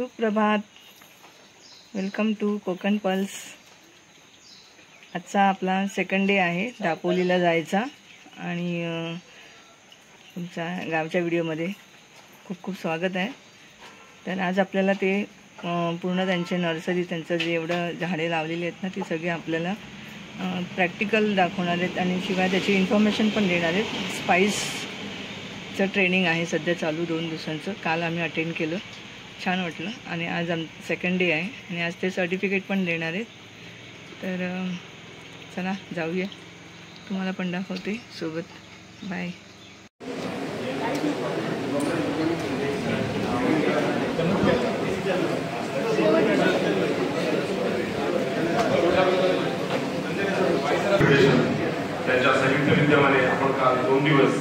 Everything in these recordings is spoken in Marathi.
सुप्रभात, वेलकम टू कोकण पल्स। आजचा आपला सेकंड डे आहे दापोलीला जायचा आणि तुमच्या गावच्या व्हिडिओमध्ये खूप खूप स्वागत आहे। तर आज आपल्याला ते पूर्ण त्यांचे नर्सरी, त्यांचं जे एवढं झाडे लावलेली आहेत ना ती सगळी आपल्याला प्रॅक्टिकल दाखवणार आहेत आणि शिवाय त्याची इन्फॉर्मेशन पण देणार आहेत। स्पाइसचं ट्रेनिंग आहे सध्या चालू 2 दिवसांचं। काल आम्ही अटेंड केलं, छान वाटलं आणि आज सेकंड डे आहे आणि आज ते सर्टिफिकेट पण देणार आहेत। तर चला जाऊया, तुम्हाला पण दाखवते सोबत। बाय। त्यांच्या संयुक्त विद्यमाने आपण काल 2 दिवस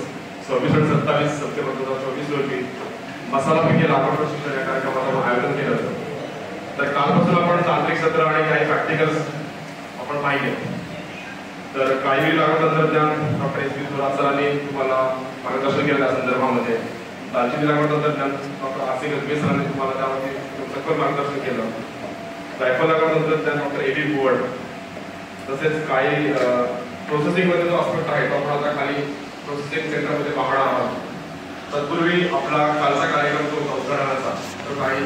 26 आणि 27 सप्टेंबर 2024 रोजी मसाला पिके लागवड प्रशिक्षण या कार्यक्रमाचं आयोजन केलं होतं। तर कालपासून आपण तांत्रिक सत्र आणि काही प्रॅक्टिकल्स आपण पाहिले। तर काही लागवड तंत्रज्ञान डॉक्टर एस पी थोरात सरांनी तुम्हाला मार्गदर्शन केलं त्या संदर्भामध्ये। दालचिनी लागवड तंत्रज्ञान डॉक्टर आर सी गजबे सरांनी तुम्हाला त्यामध्ये सखोल मार्गदर्शन केलं। जायफळ लागवड तंत्रज्ञान डॉक्टर ए बी बोर्ड, तसेच काही प्रोसेसिंगमध्ये जो आस्पेक्ट आहे तो आपण आता खाली प्रोसेसिंग सेंटरमध्ये पाहणार आहोत। तत्पूर्वी आपला कालचा कार्यक्रम तो उद्घाटनाचा तो काही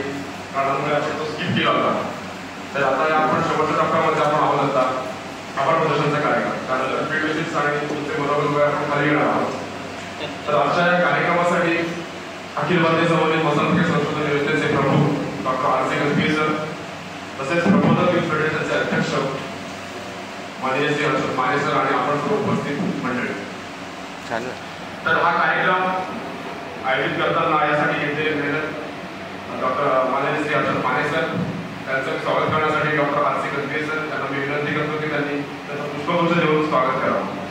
कारणामुळे आपण तो स्किप केला होता। तर आता आपण शेवटच्या टप्प्यामध्ये आपण आहोत आता आभार प्रदर्शनाचा कार्यक्रम, कारण फील्ड विजिट्स आणि तुमचे मनोबल आपण खाली घेणार आहोत। तर आजच्या या कार्यक्रमासाठी अखिल भारतीय समन्वित मसाला पिके संशोधन योजनेचे प्रमुख डॉक्टर आर सी गजबे सर, तसेच प्रबोधक युथ फेडरेशनचे अध्यक्ष माननीय श्री हर्षद माने सर आणि आपण सर्व उपस्थित मंडळी। तर हा कार्यक्रम आयोजित करताना यासाठी घेतलेली मेहनत डॉक्टर माननीय श्री हर्षद माने सर, त्यांचं स्वागत करण्यासाठी डॉक्टर आर सी गजबे सर यांना मी विनंती करतो की त्यांनी त्यांचं पुष्पगुच्छ देऊन स्वागत करावं।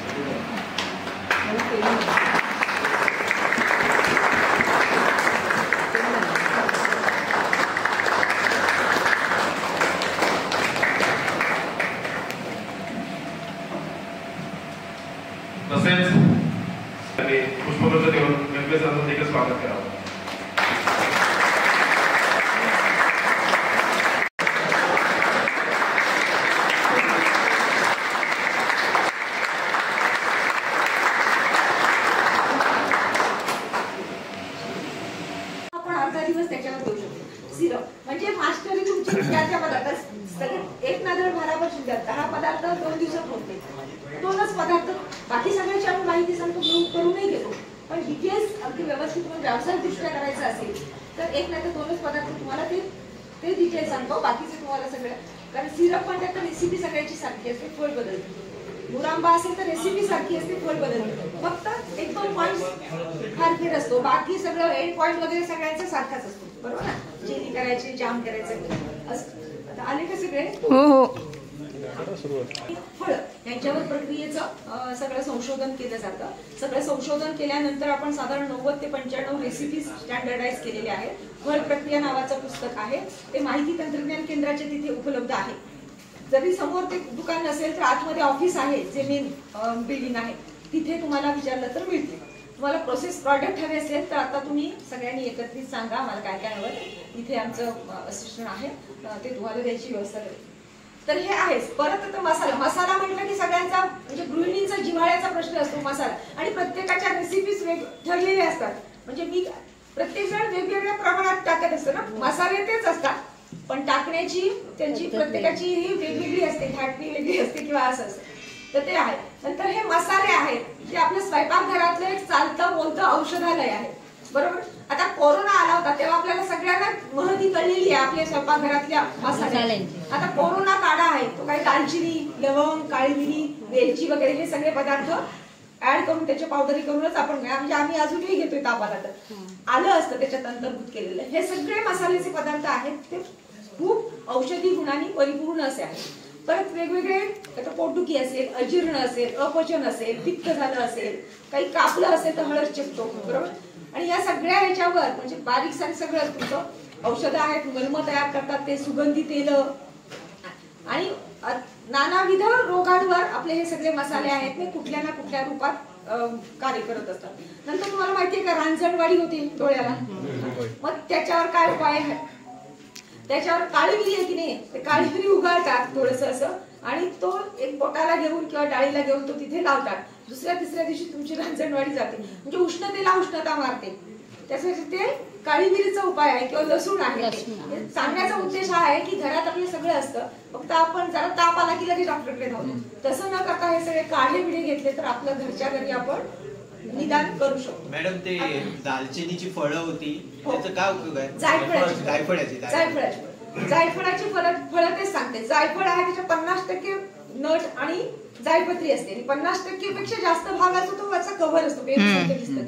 तसेच त्यांनी पुष्पगुच्छ देऊन गजबे सरांचं देखील स्वागत करावं। आपण अर्धा दिवस त्याच्यावर देऊ शकतो। सिरप म्हणजे मास्टरी तुमची त्याच्या पदार्थ सगळे एक नजर भरावर शिकतात। 10 पदार्थ 2 दिवसात होते, 2च पदार्थ। बाकी सगळ्याची आपण माहिती सांगतो, करू नाही घेतो, पण डिटेल्स अगदी व्यवस्थित व्यावसायिक दृष्ट्या करायचं असेल तर एक नाही तर 2च पदार्थ तुम्हाला ते डिटेल्स सांगतो। बाकीचे तुम्हाला सगळं, कारण सिरप पण त्यात रेसिपी सगळ्याची सारखी असते, फळ बदलते। मुरांबा असेल तर रेसिपी सारखी असते, फळ बदलते, फक्त 1-2 पॉइंट फार फेर असतो, बाकी सगळं एंड पॉइंट वगैरे सगळ्यांचा सारखाच असतो, बरोबर ना? जेली करायची, जाम करायचं असं। आता आले का सगळे? हो। फळ यांच्यावर प्रक्रियेचं सगळं संशोधन केलं जातं। सगळं संशोधन केल्यानंतर आपण साधारण 90 ते 95 रेसिपीज स्टँडर्डाइज केलेल्या आहेत। फळ प्रक्रिया नावाचं पुस्तक आहे, ते माहिती तंत्रज्ञान केंद्राच्या तिथे उपलब्ध आहे। जरी समोर ते दुकान नसेल तर आतमध्ये ऑफिस आहे, जे मेन बिल्डिंग आहे, तिथे तुम्हाला विचारलं तर मिळते। तुम्हाला प्रोसेस प्रॉडक्ट हवे असेल तर आता तुम्ही सगळ्यांनी एकत्रित सांगा मला काय काय हवं। इथे आमचं असिस्टंट आहे, ते तुम्हाला द्यायची व्यवस्था करेल। तर हे आहेच। परत आता मसाला म्हटलं की सगळ्यांचा म्हणजे गृहिणींचा जिव्हाळ्याचा प्रश्न असतो मसाला, आणि प्रत्येकाच्या रेसिपीज ठरलेल्या असतात। म्हणजे मी प्रत्येक जण वेगवेगळ्या प्रमाणात टाकत असतो ना, मसाले तेच असतात पण टाकण्याची त्यांची प्रत्येकाची ही वेगवेगळी असते, थाटणी वेगळी असते किंवा असं असतं। तर ते आहे। नंतर हे मसाले आहेत ते आपल्या स्वयंपाकघरातलं एक चालतं बोलतं औषधालय आहे, बरोबर? आता कोरोना आला होता तेव्हा आपल्याला सगळ्यांना महती कळलेली आहे आपल्या स्वयंपाकघरातल्या मसाल्यांची। आता कोरोना काढा आहे, तो काही दालचिनी, लवंग, काळी मिरी, वेलची वगैरे हे सगळे पदार्थ ऍड करून त्याच्या पावडरी करूनच आपण, म्हणजे आम्ही अजूनही घेतोय तापात आलं असतं त्याच्यात अंतर्भूत केलेलं। हे सगळे मसाल्याचे पदार्थ आहेत, ते खूप औषधी गुणांनी परिपूर्ण असे आहेत। परत वेगवेगळे, आता पोटदुखी असेल, अजीर्ण असेल, अपचन असेल, पित्त झालं असेल, काही कापलं असेल तर हळद चिकतो, बरोबर? आणि या सगळ्या ह्याच्यावर म्हणजे बारीक सारीक सगळं तुमचं औषधं आहेत, मलम तयार करतात ते, सुगंधी तेल आणि नानाविध रोगांवर आपले हे सगळे मसाले आहेत ते कुठल्या ना कुठल्या रूपात कार्य करत असतात। नंतर तुम्हाला माहिती आहे का रांजणवाडी होती डोळ्याला, मग त्याच्यावर काय उपाय आहे? त्याच्यावर काळी मिरी आहे की नाही, ते काळी मिरी उगाळतात थोडस असं, आणि तो एक बोटाला घेऊन किंवा डाळीला घेऊन तो तिथे लावतात. दुसऱ्या तिसऱ्या दिवशी तुमची रांजणवाडी जाते. म्हणजे उष्णतेला उष्णता मारते. त्यासाठी ते काळी मिरीचा उपाय आहे किंवा लसूण आहे. सांगण्याचा उद्देश हा आहे की घरात आपलं सगळं असतं, फक्त आपण जरा ताप आला की लगेच डॉक्टरकडे धावतो. तसं न करता हे सगळे काढे बिडे घेतले तर आपलं घरच्या घरी आपण निदान करू शकतो. मॅडम ते दालचिनीची फळं होती, त्याचा काय उपयोग आहे? जायफळाची फळं तेच सांगते. जायफळ आहे त्याच्या 50% नट आणि जायपत्री असते. 50% पेक्षा जास्त भाग असतो तो त्याचा कव्हर असतो, दिसतं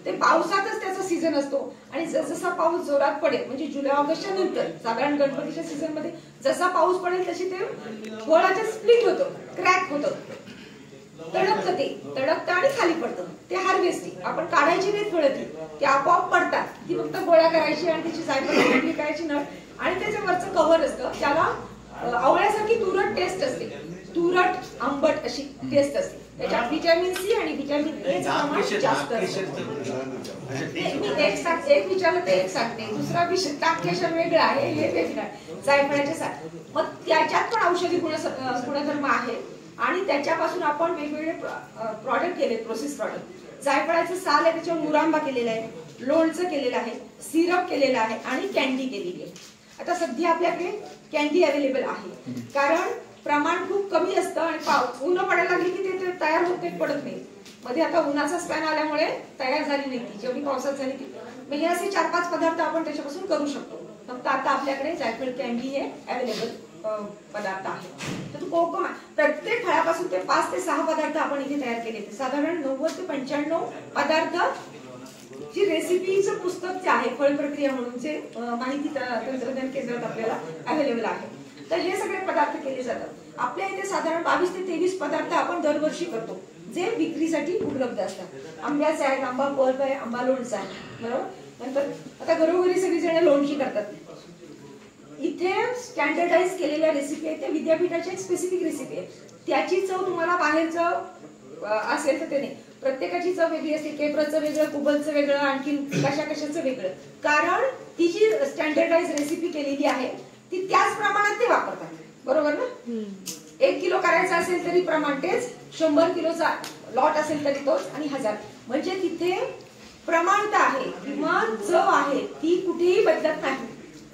ते पावसातच त्याचा सीझन असतो. आणि जसा पाऊस जोरात पडेल म्हणजे जुलै ऑगस्टच्या नंतर साधारण गणपतीच्या सीझन मध्ये जसा पाऊस पडेल तशी ते फळाचं स्प्लिट होतं, क्रॅक होतं, तडकतं आणि खाली पडतं. ते हार्वेस्टिंग. आपण काढायची नाही फळं, ती आपोआप पडतात. ती फक्त गोळा करायची आणि त्याची जायफळ करायची नट आणि त्याच्यावरचं कव्हर असतं. त्याला आवळ्यासारखी तुरट टेस्ट असते, तुरट आंबट अशी टेस्ट असते. त्याच्यात व्हिटॅमिन सी आणि व्हिटॅमिन ए जास्त असतं. मी एक विचारलं ते एक सांगते. दुसरा विषय तापकेशन वेगळं आहे, हे वेगळं आहे. जायफळाचे साठ मग त्याच्यात पण औषधी गुणधर्म आहे आणि त्याच्यापासून आपण वेगवेगळे प्रॉडक्ट केले, प्रोसेस प्रॉडक्ट. जायफळाचं साल आहे, त्याच्यावर मुरांबा केलेला आहे, लोणचं केलेलं आहे, सिरप केलेलं आहे आणि कॅन्डी केलेली आहे. आता सध्या आपल्याकडे कॅन्डी अवेलेबल आहे कारण प्रमाण खूप कमी असतं आणि ऊन पडायला लागली की ते तयार होत नाही, पडत नाही. मध्ये आता उन्हाचा स्पॅन आल्यामुळे तयार झाली नाही ती, जेवढी पावसात झाली ती. मग हे असे 4-5 पदार्थ आपण त्याच्यापासून करू शकतो. फक्त आता आपल्याकडे जायफळ कॅन्डी हे अवेलेबल पदार्थ आहे. तर कोकम प्रत्येक फळापासून ते 5 ते 6 पदार्थ आपण इथे तयार केले. साधारण 90 ते 95 पदार्थ जी रेसिपीचं पुस्तक जे आहे फळ प्रक्रिया म्हणून जे माहिती तंत्रज्ञान केंद्रात आपल्याला अवेलेबल आहे. तर हे सगळे पदार्थ केले जातात. आपल्या इथे साधारण 22 ते 23 पदार्थ आपण दरवर्षी करतो जे विक्रीसाठी उपलब्ध असतात. आंब्याचे आहेत, आंबा पल्प आहे, आंबा लोणचं आहे, बरोबर. नंतर आता घरोघरी सगळी जण लोणची करतात. इथे स्टँडर्डाइज केलेल्या रेसिपी आहेत, त्या विद्यापीठाची एक स्पेसिफिक रेसिपी आहे. त्याची चव तुम्हाला बाहेरचं असेल तर ते नाही. प्रत्येकाची चव वेगळी असते. केप्रचं वेगळं, कुबलचं वेगळं, आणखी कशाचं वेगळं. कारण ती जी स्टँडर्डाइज रेसिपी केलेली आहे ती त्याच प्रमाणात ते वापरतात, बरोबर ना. 1 किलो करायचा असेल तरी प्रमाण तेच, 100 किलोचा लॉट असेल तरी तोच आणि 1000. म्हणजे तिथे प्रमाणता आहे किंवा चव आहे ती कुठेही बदलत नाही.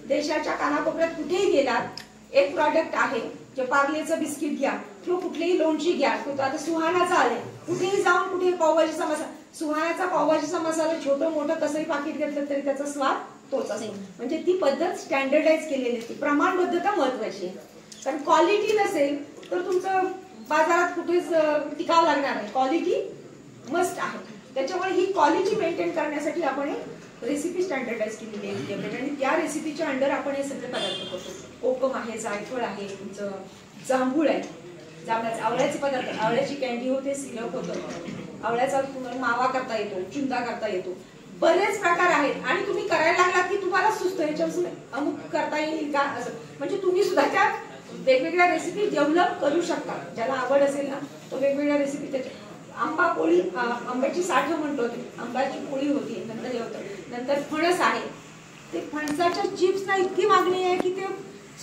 देशाच्या कानाकोपऱ्यात कुठेही गेलात एक प्रॉडक्ट आहे, जे पार्लेचं बिस्किट घ्या किंवा कुठलीही लोणची घ्या, आता सुहानाचा आले, कुठेही जाऊन कुठे पावभाजीचा मसाला, सुहानाचा पावभाजीचा मसाला छोटं मोठं कसंही पाकिट घेतलं तरी त्याचा स्वाद तोच असेल. म्हणजे ती पद्धत स्टँडर्डाइज केलेली असते. प्रमाणबद्धता महत्वाची आहे. कारण क्वालिटी नसेल तर तुमचं बाजारात कुठेच टिकावं लागणार नाही. क्वालिटी मस्ट आहे. त्याच्यामुळे ही क्वालिटी मेंटेन करण्यासाठी आपण एक रेसिपी स्टँडर्डाइज केलेली आहे आणि त्या रेसिपीच्या अंडर आपण हे सगळे पदार्थ करतो. कोकम आहे, जायफळ आहे, तुमचं जांभूळ आहे, जांभळाचे आवळ्याचे पदार्थ, आवळ्याची कॅन्डी होते, सिरप होतं, आवळ्याचा तुम्हाला मावा करता येतो, चुंदा करता येतो, बरेच प्रकार आहेत. आणि तुम्ही करायला लागलात की तुम्हाला सुचतं ह्याच्यापासून अमुक करता येईल का असं. म्हणजे तुम्ही सुद्धा त्यात वेगवेगळ्या रेसिपी डेव्हलप करू शकता. ज्याला आवड असेल ना तो वेगवेगळ्या रेसिपी त्याच्या. आंबा पोळी, आंब्याची साठ म्हणतो, आंब्याची पोळी होती, नंतर हे होतं. नंतर फणस आहे, ते फणसाच्या चिप्सना इतकी मागणी आहे की ते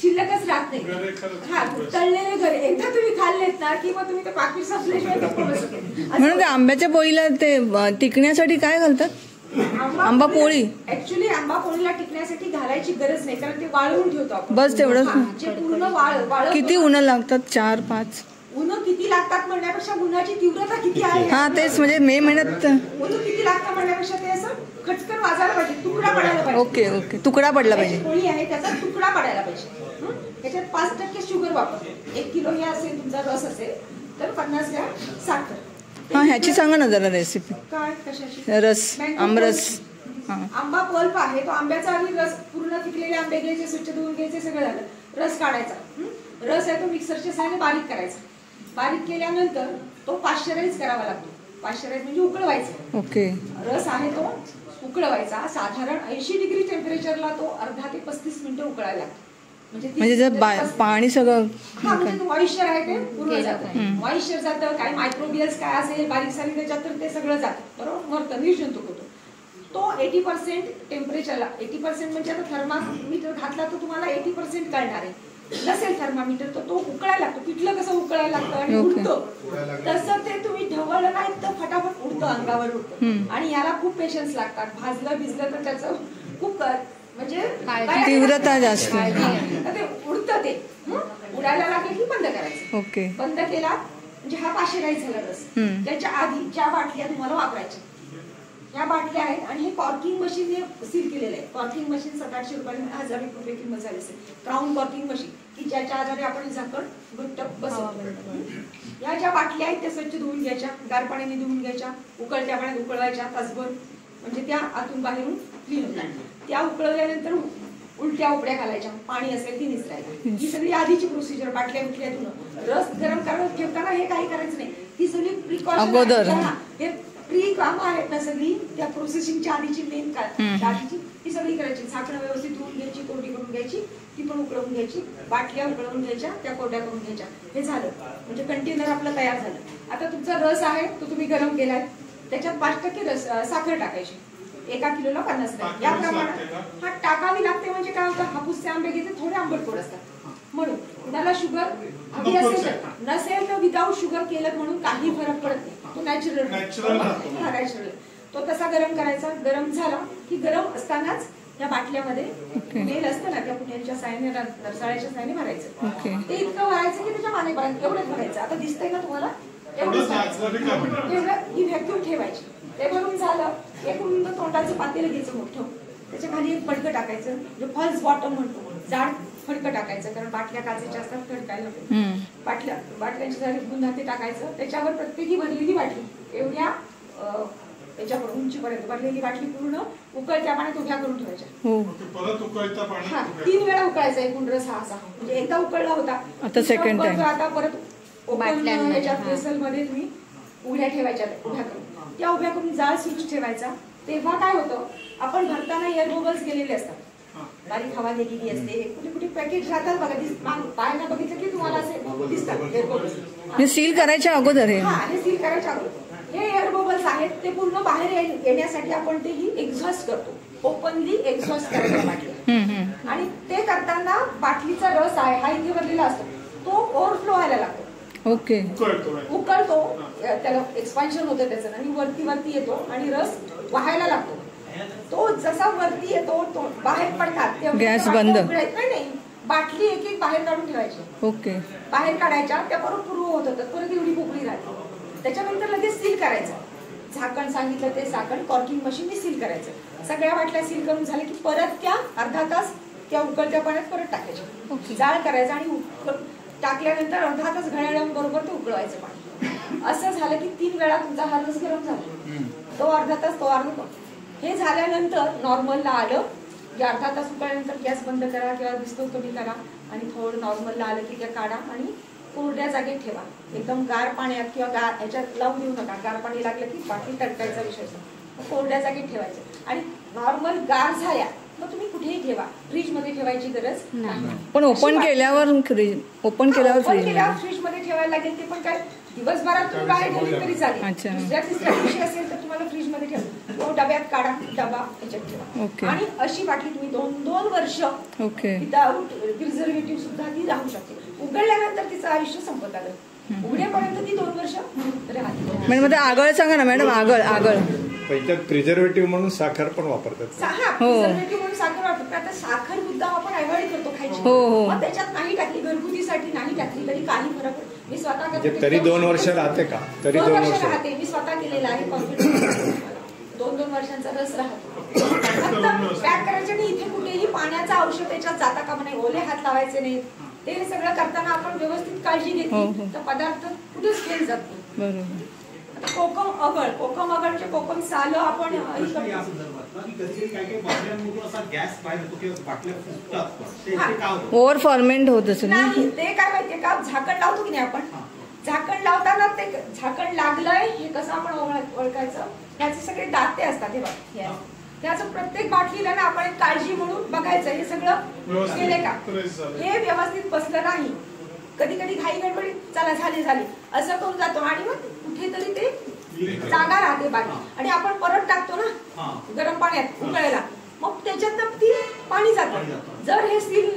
शिल्लकच राहत नाही. हा, तळलेले घरी एकदा तुम्ही खाल्लेत ना की मग तुम्ही ते पाकिट संपल्याशिवाय. म्हणून आंब्याच्या पोळीला ते टिकण्यासाठी काय घालतात? आंबा पोळी. ऍक्च्युली आंबा पोळीला टिकण्यासाठी घालायची गरज नाही कारण ते वाळवून ठेवतो आपण. बस तेवढंच. जे पूर्ण वाळ किती उन्ह लागतात? 4-5 उन्ह किती लागतात म्हणण्यापेक्षा उन्हाची तीव्रता किती आहे. हा तेच, म्हणजे मे महिन्यात उन्ह किती लागतं म्हणण्यापेक्षा ते असं खटकन वाजायला पाहिजे, तुकडा पडायला पाहिजे. ओके, तुकडा पडला पाहिजे. पोळी आहे त्याचा तुकडा पडायला पाहिजे. त्याच्यात 5% शुगर वापरतो. 1 किलो हे असेल तुमचा रस असेल तर 50 ग्रॅम साखर. हा, ह्याची सांगा ना जरा रेसिपी. काय कशाची? रस, आमरस. आंबा पल्प आहे तो. आंब्याचा आधी रस, पूर्ण पिकलेले आंबे घ्यायचे, स्वच्छ धुवून घ्यायचे, सगळं झालं. रस काढायचा. रस आहे तो मिक्सरच्या साहाय्याने बारीक करायचा. बारीक केल्यानंतर तो पाश्चराईज करावा लागतो. पाश्चराईज म्हणजे उकळवायचा. ओके. रस आहे तो उकळवायचा. साधारण 80 डिग्री टेम्परेचरला तो अर्धा ते 35 मिनिटं उकळायला लागतो. म्हणजे जर पाणी सगळं मॉइश्चर आहे ते पूर्ण जातं. मॉइश्चर जातं, काही मायक्रोबियल्स काय असेल बारीक सारी त्याच्यात तर ते सगळं जातं, बरोबर, मरतं, निर्जंतुक होतो. तो 80% टेम्परेचरला, 80% म्हणजे आता थर्मामीटर घातला तर तुम्हाला 80% कळणार आहे. नसेल थर्मामीटर तर तो उकळायला लागतो. पिठलं कसं उकळायला लागतं आणि उडतं, तसं ते तुम्ही ढवळलं नाही तर फटाफट उडतं, अंगावर उडतं. आणि याला खूप पेशन्स लागतात. भाजलं भिजलं तर त्याचं खूप म्हणजे तीव्रता जास्त. ते उडतं, ते उडायला लागले की बंद करायचं. ओके. बंद केला म्हणजे हा पाश्चराईज झाला रस. त्याच्या आधी ज्या बाटल्या तुम्हाला वापरायच्या ह्या बाटल्या आहेत आणि हे कॉर्किंग मशीन सील केलेलं आहे. कॉर्किंग मशीन 700-800 रुपये, 1000 रुपये किंमत झाली असेल. क्राऊन कॉर्किंग मशीन की ज्याच्या आधारे आपण झाकण घट्ट बसवतो. या ज्या बाटल्या आहेत त्या स्वच्छ धुवून घ्यायच्या, गार पाण्याने धुवून घ्यायच्या, उकळत्या पाण्यात उकळवायच्या तासभर, म्हणजे त्या आतून बाहेरून क्लीन होतात. त्या उकळल्यानंतर उलट्या उपड्या घालायच्या, पाणी असेल ती निसरायला. ही सगळी आधीची प्रोसिजर. बाटल्या उठल्या धुणं, रस गरम करत ठेवताना हे काही करायचं नाही. ही सगळी प्रिकॉशन, हे प्री कामं आहेत ना सगळी, त्या प्रोसेसिंगच्या आधीची मेन आधीची ती सगळी करायची. झाकणं व्यवस्थित धुवून घ्यायची, कोरडी करून घ्यायची, ती पण उकळवून घ्यायची, बाटल्या उकळवून घ्यायच्या, त्या कोरड्या करून घ्यायच्या. हे झालं म्हणजे कंटेनर आपलं तयार झालं. आता तुमचा रस आहे तो तुम्ही गरम केलाय, त्याच्यात 5% साखर टाकायची. 1 किलोला 50 ग्रॅम या प्रमाणात हा टाकावी लागते. म्हणजे काय होतं, हापूसचे आंबे घेते थोडे आंबट गोड असतात म्हणून. कुणाला शुगर हवी असेल तर, नसेल तर विदाऊट शुगर केलं म्हणून काही फरक पडत नाही. तो नॅचरल तो तसा गरम करायचा. गरम झाला की गरम असतानाच या बाटल्यामध्ये मेल असतं ना, त्या पुण्याच्या सायने, नरसाळ्याच्या सायने भरायचं. ते इतकं भरायचं की त्याच्या मानेपर्यंत एवढंच भरायचं. आता दिसतंय का तुम्हाला, एवढंच ही व्हॅक्यूम ठेवायची. ते भरून झालं, एक रुंद तोंडाचं पातेलं घ्यायचं मोठं, त्याच्या खाली एक फडकं टाकायचं, म्हणजे फॉल्स बॉटम म्हणतो, जाड फडकं टाकायचं, कारण बाटल्या काचेच्या असतात, फडकायला बाटल्यांच्या झाली पुन्हा ते टाकायचं. त्याच्यावर प्रत्येकी भरलेली बाटली एवढ्या त्याच्यावर उंचीपर्यंत भरलेली बाटली पूर्ण उकळत्या पाण्यात उभ्या करून ठेवायच्या. 3 वेळा उकळायचा एकूण रस हा असा. म्हणजे एकदा उकळला होता, आता सेकंड टाइम. आता परत बाटल्या वेसलमध्ये तुम्ही उभ्या ठेवायच्या, उभ्या करून त्या उभ्या करून जाळ स्विच ठेवायचा. तेव्हा काय होतं, आपण भरताना एअर बबल्स गेलेले असतात, बारीक हवा गेलेली असते. कुठे कुठे पॅकेट राहतात बघा, पाहायला बघितलं की तुम्हाला असे दिसतात एअर बबल्स. सील करायच्या अगोदर हे सील करायच्या अगोदर हे एअर बबल्स आहेत, ते पूर्ण बाहेर येण्यासाठी आपण ते ही एक्झॉस्ट करतो. ओपनली एक्झॉस्ट करायचा बाटली. आणि ते करताना बाटलीचा रस आहे हा इथे भरलेला असतो, तो ओव्हरफ्लो व्हायला लागतो. ओके. उकळतो, त्याला एक्सपान्शन होतं त्याचं आणि वरती येतो आणि रस वाहायला लागतो. तो जसा वरती येतो तो बाहेर पडतात, गॅस बंद नाही, बाटली एक बाहेर काढून ठेवायची. ओके. बाहेर काढायच्या, त्या परत पूर्व होत होतात, परत एवढी पोकळी राहते. त्याच्यानंतर लगेच सील करायचं. झाकण सांगितलं ते झाकण कॉर्किंग मशीनने सील करायचं. सगळ्या बाटल्या सील करून झाले की परत त्या अर्धा तास त्या उकळत्या पाण्यात परत टाकायच्या. जाळ करायचा आणि टाकल्यानंतर अर्धा तास घड्याळाबरोबर ते उकळवायचं पाणी. असं झालं की 3 वेळा तुमचा हा रस गरम झाला. तो अर्धा तास, तो अर्धा तास. हे झाल्यानंतर नॉर्मलला आलं की अर्धा तास उकळल्यानंतर गॅस बंद करा किंवा विस्तव कमी करा आणि थोडं नॉर्मलला आलं की त्या काढा आणि कोरड्या जागेत ठेवा. एकदम गार पाण्यात किंवा गार ह्याच्यात लावून देऊ नका. गार पाणी लागलं की बाटली तडकायचा विषय असतो. कोरड्या जागेत ठेवायचं आणि नॉर्मल गार झाल्या मग तुम्ही कुठेही ठेवा. फ्रीज मध्ये ठेवायची गरज नाही. पण ओपन केल्यावर फ्रीज मध्ये ठेवायला लागेल. ते पण काय दिवसभरात तुम्ही बाहेर ठेवली तरी चालेल. दुसऱ्या तिसऱ्या दिवशी असेल तर तुम्हाला फ्रीज मध्ये ठेवा. तो डब्यात काढा, डबा ह्याच्यात ठेवा. आणि अशी बाटली तुम्ही 2 वर्ष विदाऊट प्रिझर्वेटिव्ह सुद्धा ती राहू शकते. उघडल्यानंतर तिचं आयुष्य संपत आलं. उघडेपर्यंत ती 2 वर्ष राहते. मॅडम आगळ सांगा ना मॅडम. आगळ त्याच्यात प्रिझर्वेटिव्ह म्हणून साखर पण वापरतात. प्रिझर्वेटिव्ह म्हणून साखर वापरतात. आता साखर मुद्दाम आपण अवॉइड करतो खायची. मग त्याच्यात नाही टाकली, घरगुतीसाठी नाही टाकली तरी काही फरक पडतो. मी स्वतः करते. तरी 2 वर्ष राहते का? तरी 2 वर्ष राहते. मी स्वतः केलेला आहे. 2 वर्षांचा रस राहतो. फक्त पॅक करायचे आणि इथे कुठेही पाण्याचा औषध त्याच्यात जाता कामा नाही. ओले हात लावायचे नाहीत. ते सगळं करताना आपण व्यवस्थित काळजी घेतली तर पदार्थ कुठेच फेल जात नाही. कोकम अगळ कोकम साल आपण ओव्हर फॉर्मेंट होत असेल नाही. ते काय माहितीये का, झाकण लावतो की नाही आपण, झाकण लावताना ते झाकण लागलंय हे कसं आपण ओळखायचं. याचे सगळे दाते असतात. हे बघा, त्याचं प्रत्येक बाटलीला ना आपण एक काळजी म्हणून बघायचं हे सगळं केले का, हे व्यवस्थित बसलं नाही. कधी कधी घाई गडबडी चला झाले असं करून जातो आणि मग कुठेतरी ते जागा राहते बाटली आणि आपण परत टाकतो ना गरम पाण्यात उकळायला, मग त्याच्यात ती पाणी जातं. जर हे सील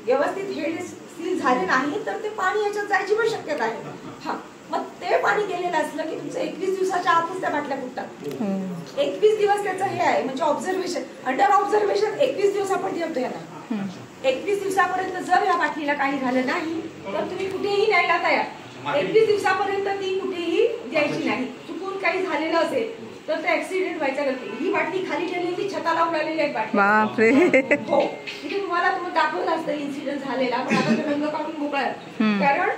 व्यवस्थित हे सील झाले नाही तर ते पाणी याच्यात जायची पण शक्यता आहे. हा, मग ते पाणी गेलेलं असलं की तुमचं 21 दिवसाच्या आतच त्या बाटल्या फुटतात. 21 दिवस त्याचं हे आहे म्हणजे ऑब्झर्वेशन, अंडर ऑब्झर्वेशन 21 दिवस आपण ठेवतो याला. 21 दिवसापर्यंत जर या बाटलीला काही झालं नाही तर तुम्ही कुठेही न्यायला तयार. 21 दिवसापर्यंत ती कुठेही द्यायची नाही. चुकून काही झालेलं असेल तर ते ऍक्सिडेंट व्हायचा गलती. ही बाटली खाली ठेवलेली छताला उडालेली एक बाटली. बापरे. हो, तिथे तुम्हाला दाखवलं असतं इन्सिडेंट झालेला, पण आता ते रंग काढून मोकळा. कारण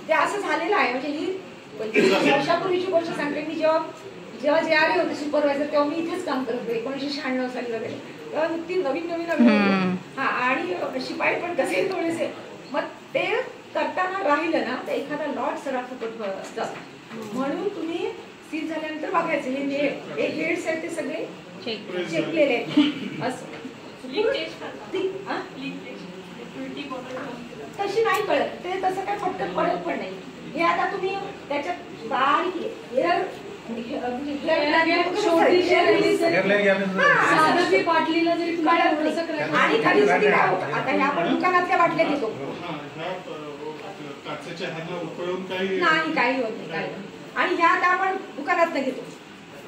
ते असं झालेलं आहे. म्हणजे ही वर्षापूर्वीची गोष्ट सांगते. मी जेव्हा JRA होते सुपरवायझर तेव्हा मी इथेच काम करत होते 1996 साली वगैरे. तेव्हा ती नवीन हा, आणि शिपाई पण कसे थोडेसे. मग ते करताना राहिलं ना तर एखादा लॉट सराफकट असतं. म्हणून तुम्ही सील झाल्यानंतर बघायचं हे हेड्स आहेत ते सगळे चेकलेले आहेत असं. तशी नाही कळत ते, तसं काय फटकन पडत पण नाही. हे आता तुम्ही त्याच्यात बारीक आणि कधी काय होतं आता ह्या आपण दुकानातल्या बाटल्या घेतो नाही, काही होत नाही. आणि ह्या आता आपण दुकानात घेतो,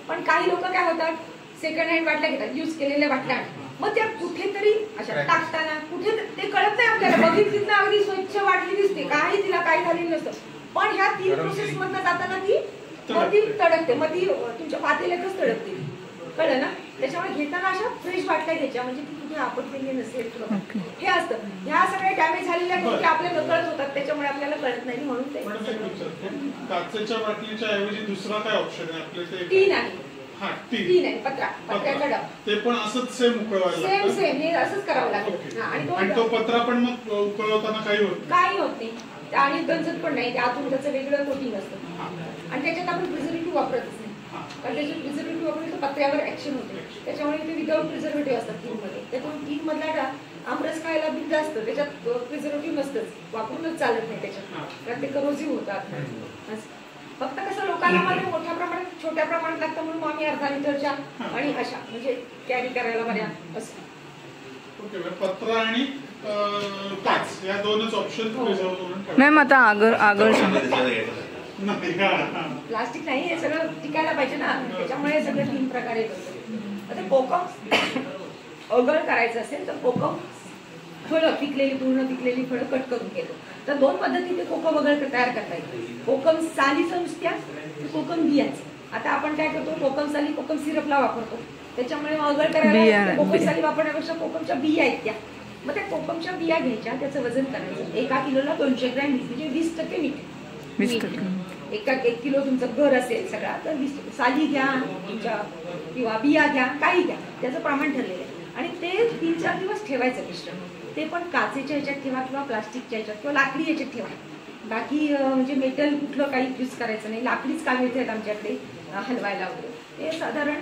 पण काही लोक काय होतात सेकंड हँड बाटल्या घेतात, युज केलेल्या बाटल्या. मग त्या कुठेतरी अशा टाकताना कुठे ते कळत नाही आपल्याला. बघितली ना अगदी स्वच्छ बाटली दिसते, काही तिला काही झालेलं नसतं, पण ह्या 3 प्रोसेस मधनं जाताना ती तडकते. मग ती तुमच्या पातेल्यातच तडकते. कळलं ना? त्याच्यामुळे घेताना अशा फ्रेश बाटल्या घ्यायच्या म्हणजे ती कुठे आपटलेली नसेल. हे असतं. ह्या सगळ्या डॅमेज झालेल्या गोष्टी आपल्याला कळत होतात, त्याच्यामुळे आपल्याला कळत नाही. म्हणून ते काचेच्या बाटलीच्या ऐवजी दुसरा काय ऑप्शन आहे आपल्याकडे? टीन आहे. टीन आहे, पत्र्याचा डबा. ते पण असंच सेम उकळवायला लागतं. सेम हे असंच करावं लागतं. आणि तो पत्रा पण मग उकळवताना काही होत नाही आणि गंजत पण नाही. त्यातून त्याचं वेगळं कोटिंग असतं आणि त्याच्यात आपण प्रिझर्वेटिव्ह वापरतच नाही. कारण त्याच्यात प्रिझर्वेटिव्ह वापरले तर पत्र्यावर ऍक्शन होते. त्याच्यामुळे ते विदाऊट प्रिझर्वेटिव्ह असतात टीनमध्ये. त्यातून टीन मधला आमरस खायला बिल जास्त, त्याच्यात प्रिझर्वेटिव्ह नसतंच, वापरूनच चालत नाही त्याच्यात, कारण ते करोसिव्ह होतात. फक्त कसं लोकांना मध्ये मोठ्या प्रमाणात छोट्या प्रमाणात लागतं म्हणून आम्ही अर्धा लिटरच्या आणि अशा म्हणजे कॅरी करायला बऱ्या असं. पत्रा आणि काच या दोनच ऑप्शन मॅम. आता आगळ प्लास्टिक नाही, हे सगळं टिकायला पाहिजे ना, त्याच्यामुळे सगळं 3 प्रकारे करतो. आता कोकम अगळ करायचं असेल तर कोकम फळं पूर्ण पिकलेली फळं कट करून घेतो. तर 2 पद्धतीने कोकम अगळ तयार करता येईल. कोकम सालीचं नुसत्या, कोकम बियाचं. आता आपण काय करतो, कोकम साली कोकम सिरपला वापरतो, त्याच्यामुळे अगळ करायला कोकम साली वापरण्यापेक्षा कोकमच्या बिया आहेत त्या. मग त्या कोकमच्या बिया घ्यायच्या, त्याचं वजन करायचं. 1 किलोला 200 ग्रॅम म्हणजे 20% मीठ. 1 किलो तुमचं घर असेल सगळा तर 20% साली घ्या तुमच्या किंवा बिया घ्या, काही घ्या, त्याचं प्रमाण ठरलेलं आहे. आणि ते 3-4 दिवस ठेवायचं मिश्रण. ते पण काचेच्या ह्याच्यात ठेवा किंवा प्लास्टिकच्या ह्याच्यात किंवा लाकडी ह्याच्यात ठेवा. बाकी म्हणजे मेटल कुठलं काही यूज करायचं नाही. लाकडीच काय मिळतात आमच्याकडे हलवायला वगैरे. ते साधारण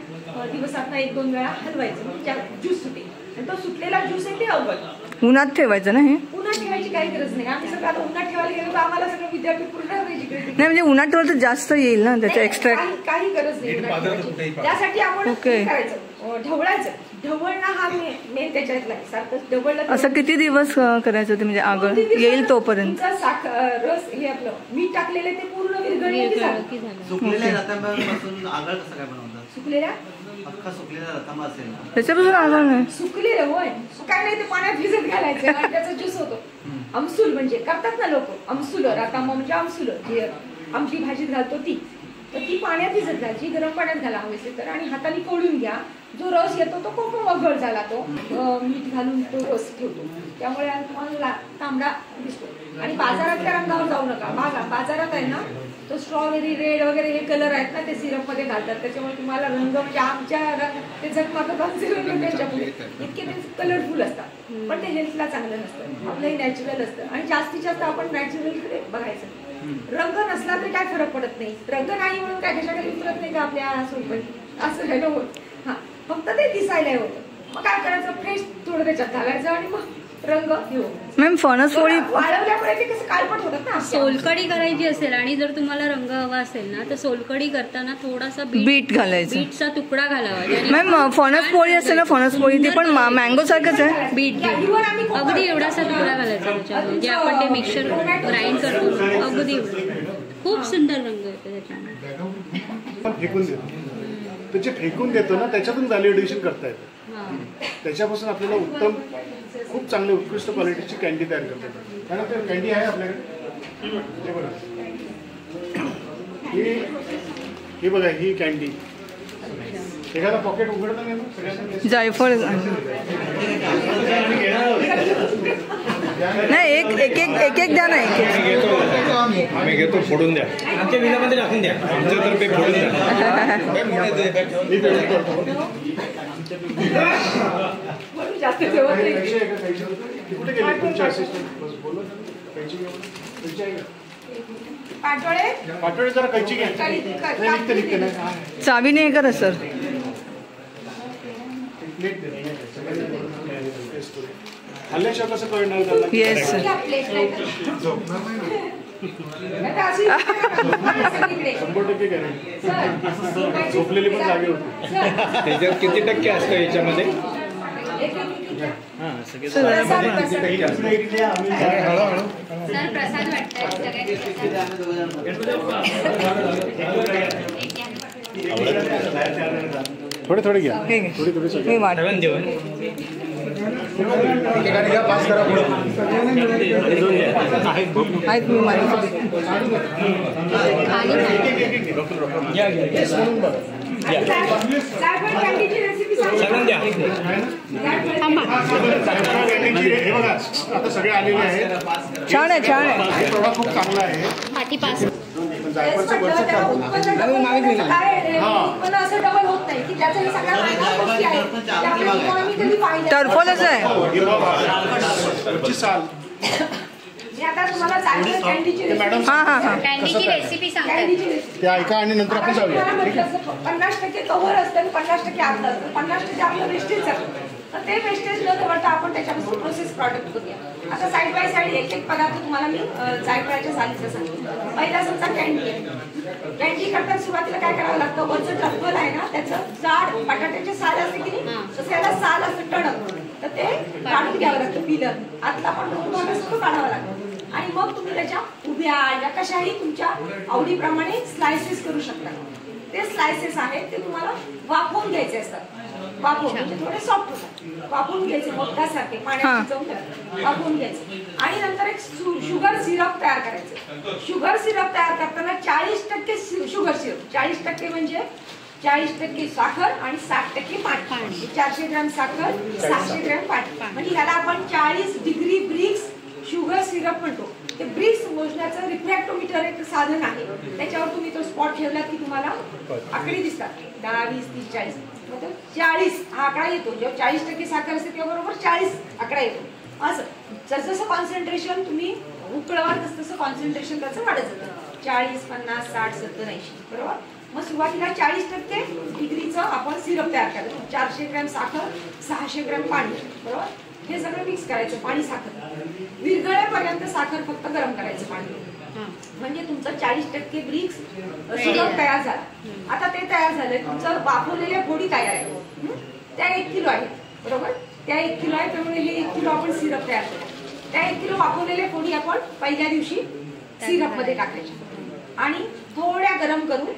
दिवसातनं 1-2 वेळा हलवायचं म्हणजे ज्यूस सुटेल. आणि तो सुटलेला ज्यूस आहे ते अवघड उन्हात ठेवायचं ना. हे उन्हात ठेवायची काही गरज नाही. आम्ही सगळं आता उन्हात ठेवायला गेलो तर आम्हाला सगळं विद्यापीठ पूर्ण नाही म्हणजे उन्हात ठेवलं तर जास्त येईल ना त्याचा एक्स्ट्रा. काही गरज नाही. त्यासाठी आपण करायचं ढवळायचं. ढवळणं हा मेन त्याच्यातला सारखं ढवळलं. असं किती दिवस करायचं ते म्हणजे आगळ येईल तोपर्यंत? साखर रस हे आपलं मीठ टाकलेलं ते पूर्ण विरघळलं की झालं. सुकलेल्या रतांब्यापासून आगळ कसं काय बनवतात? सुकलेल्या अख्खा सुकलेला रतांबा असेल ना त्याच्यापासून आगळ नाही. सुकलेलं होय, काय नाही ते पाण्यात भिजत घालायचं आणि त्याचा ज्यूस होतो. आमसूल म्हणजे करतात ना लोक, आमसूल रतांबा म्हणजे आमसूल जे आमची भाजीत घालतो ती. तर ती पाण्यात भिजत घालायची, गरम पाण्यात घाला हवे तर, आणि हाताने कोळून घ्या. जो रस येतो तो कोकम अगळ झाला, तो मीठ घालून तो रस ठेवतो. त्यामुळे तुम्हाला तांबडा दिसतो. आणि बाजारातल्या रंगावर जाऊ नका. बाजारात आहे ना तो स्ट्रॉबेरी रेड वगैरे हे कलर आहेत ना ते सिरप मध्ये घालतात. त्याच्यामुळे तुम्हाला रंग म्हणजे आमच्या ते झकमाकतात त्यांच्या पुढे इतके ते कलरफुल असतात, पण ते हेल्थला चांगलं नसतं. आपलंही नॅचरल असतं. आणि जास्तीत जास्त आपण नॅचरलकडे बघायचं. रंग नसला तरी काय फरक पडत नाही. रंग नाही म्हणून काय कशाकडे उतरत नाही का आपल्या सोबत, असं राहिलं होत. हा, फक्त ते दिसायला होतं. मग काय करायचं, फ्रेश थोडं त्याच्यात घालायचं आणि मग रंग घेऊ. मॅम फणस पोळी वाळवल्यामुळे ते कसं काळपट होतात ना. सोलकढी करायची असेल आणि जर तुम्हाला रंग हवा असेल ना तर सोलकढी करताना थोडासा बीट घालायचं. बीटचा तुकडा घालावा ज्याने मॅम फणस पोळी असते ना, फणस पोळी ती पण मँगो सारखंच आहे. बीट अगदी एवढासा तुकडा घालायचा त्याच्यामध्ये, जे आपण ते मिक्सर ग्राइंड करतो अगदी खूप सुंदर रंग येतो त्याच्यामध्ये. फेकून देतो, तर जे फेकून देतो ना त्याच्यातून व्हॅल्यू एडिशन करता येतं. त्याच्यापासून आपल्याला उत्तम, खूप चांगली उत्कृष्ट क्वालिटीची कॅन्डी तयार करता येते. त्यानंतर कॅन्डी आहे आपल्याकडे, हे बघा, ही बघा, ही कॅन्डी एखादा पॉकेट उघडता नाही ना सगळ्यांना. जायफळ नाही, एक एक द्या ना. आम्ही घेतो, फोडून द्या. आमच्या विनामध्ये टाकून द्या. आमच्यातर्फे फोडून द्या. जास्त ठेवत नाही. कुठे गेले तुमचे असिस्टंट? बोला, कैची आहे का? पाटोळे जरा कैची घ्या. निघते नाही. चावीने हे करा सर. हल्ल्याशिवाय कसं कळणार त्याला? Yes sir. 100% गॅरंटी. झोपलेली पण जागी होती. त्याच्यात किती टक्के असतं याच्यामध्ये? थोडे थोडे घ्या. मी वाट आहेत मी माझ्यासाठी. हे बघा, आता सगळे आलेले आहेत. छान आहे, छान आहे. प्रोडक्ट खूप चांगला आहे. जायफळचं वरचं टाकून उत्पन्न असं डबल होत नाही की त्याचं हे सगळ्या मायनर गोष्टी आहेत त्या आपण economically पाहिल्या. टर्फलच आहे. साल मी आता तुम्हाला जायफळ कॅन्डीची रेसिपी हां कॅन्डीची रेसिपी सांगते. कॅन्डीची रेसिपी ते ऐका आणि नंतर आपण जाऊया. 50% कव्हर असतं आणि 50% आतलं असतं. 50% आपलं वेस्टेज जातं. तर ते वेस्टेज न निवडता आपण त्याच्यापासून प्रोसेस प्रॉडक्ट करूया. आता साईड बाय साईड एक एक पदार्थ तुम्हाला मी जायफळाच्या सालीचं सांगते. पहिला समजा कॅन्डी आहे. कॅन्डी करताना सुरुवातीला काय करावं लागतं, वरचं टर्फल आहे ना त्याचं जाड बटाट्याचे साल असते की नाही, तसं याला साल असतं टणक, तर ते काढून घ्यावं लागतं. पिलर आतला पण तो काढावा लागतो. आणि मग तुम्ही त्याच्या उभ्या या कशाही तुमच्या आवडीप्रमाणे स्लायसेस करू शकता. ते स्लायसेस आहेत ते तुम्हाला वाफवून घ्यायचे असतात. वाफवून म्हणजे थोडे सॉफ्ट होतात. वाफवून घ्यायचे मोदकासारखे पाण्यात शिजवून वाफवून घ्यायचे. आणि नंतर एक शुगर सिरप तयार करायचं. शुगर सिरप तयार करताना 40% शुगर सिरप, 40% म्हणजे 40% साखर आणि 60% पाणी. 400 ग्रॅम साखर, 600 ग्रॅम पाणी. म्हणजे ह्याला आपण 40 डिग्री ब्रिक्स शुगर सिरप म्हणतो. ते ब्रिक्स मोजण्याचं रिफ्रॅक्टोमीटर एक साधन आहे. त्याच्यावर तुम्ही तो स्पॉट ठेवला की तुम्हाला आकडे दिसतात. 10, 20, 30, 40. मतलब 40 हा आकडा येतो. जेव्हा 40% साखर असते तेव्हा बरोबर 40 आकडा येतो. असं जसं कॉन्सन्ट्रेशन तुम्ही उकळवाल तसं कॉन्सन्ट्रेशन त्याचं वाढत जातं. 40, 50, 60, 70, 80 बरोबर. मग सुरुवातीला 40% डिग्रीचं आपण सिरप तयार करायचं. 400 ग्रॅम साखर, 600 ग्रॅम पाणी बरोबर. हे सगळं मिक्स करायचं. पाणी साखर विरघळेपर्यंत साखर फक्त गरम करायचं पाणी. म्हणजे तुमचं 40% ब्रिक्स सिरप तयार झाला. आता ते तयार झालंय. तुमचं वाफवलेल्या फोडी तयार आहे. त्या 1 किलो आहेत बरोबर. त्या 1 किलो आहे त्यामुळे हे 1 किलो आपण सिरप तयार करतो. त्या 1 किलो वाफवलेल्या फोडी आपण पहिल्या दिवशी सिरप मध्ये टाकायच्या आणि थोड्या गरम करून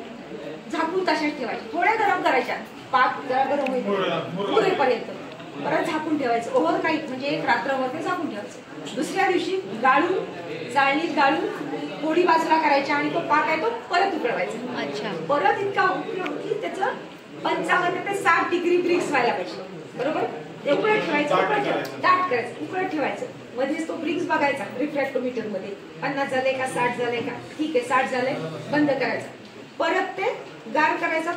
झाकून तशाच ठेवायच्या. थोड्या गरम करायच्या. पाक जरा गरम होईपर्यंत परत झाकून ठेवायचं. ओव्हर नाईट म्हणजे एक रात्रभर ते झाकून ठेवायचं. दुसऱ्या दिवशी गाळून चाळणीत गाळून फोडी बाजूला करायच्या आणि तो पाक आहे तो परत उकळवायचा. अच्छा. परत इतका उकळून की त्याचं 55 ते 60 डिग्री ब्रिक्स व्हायला पाहिजे बरोबर. ते उकळत ठेवायचं, दाट करायचं, उकळत ठेवायचं. मध्येच तो ब्रिक्स बघायचा रिफ्रॅक्टोमीटर मध्ये 50 झाले का 60 झाले का. ठीक आहे 60 झाले, बंद करायचं. परत ते गार करायचा.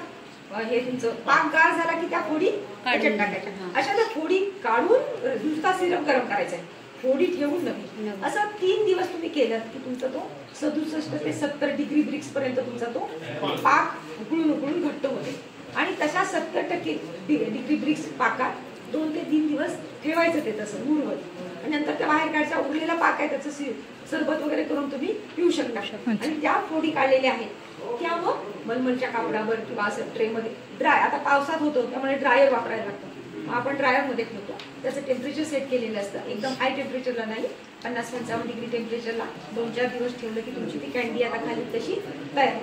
हे तुमचं पाक गार झाला की त्या फोडी त्याच्यात टाकायच्या. अशा त्या फोडी काढून नुसता सिरप गरम करायचा. फोडी ठेवून नव्हे. असं 3 दिवस तुम्ही केलं की तुमचा तो 67 ते 70 डिग्री ब्रिक्स पर्यंत तुमचा तो पाक उकळून उकळून घट्ट होते. आणि तशा 70% डिग्री ब्रिक्स पाकात 2 ते 3 दिवस ठेवायचं ते तसं मुरवत आणि नंतर त्या बाहेर काढायचा. उरलेला पाक आहे त्याचं सरबत वगैरे करून तुम्ही पिऊ शकता. आणि त्या फोडी काढलेल्या आहेत त्या मग मलमलच्या कापडावर किंवा असं ट्रेमध्ये ड्राय, आता पावसात होतो त्यामुळे ड्रायर वापरायला लागतं. आपण ड्रायरमध्ये ठेवतो. त्याचं टेम्परेचर सेट केलेलं असतं, एकदम हाय टेम्परेचरला नाही, 50-55 डिग्री टेम्परेचरला 2-4 दिवस ठेवलं की तुमची ती कॅन्डी आता खाली तशी तयार.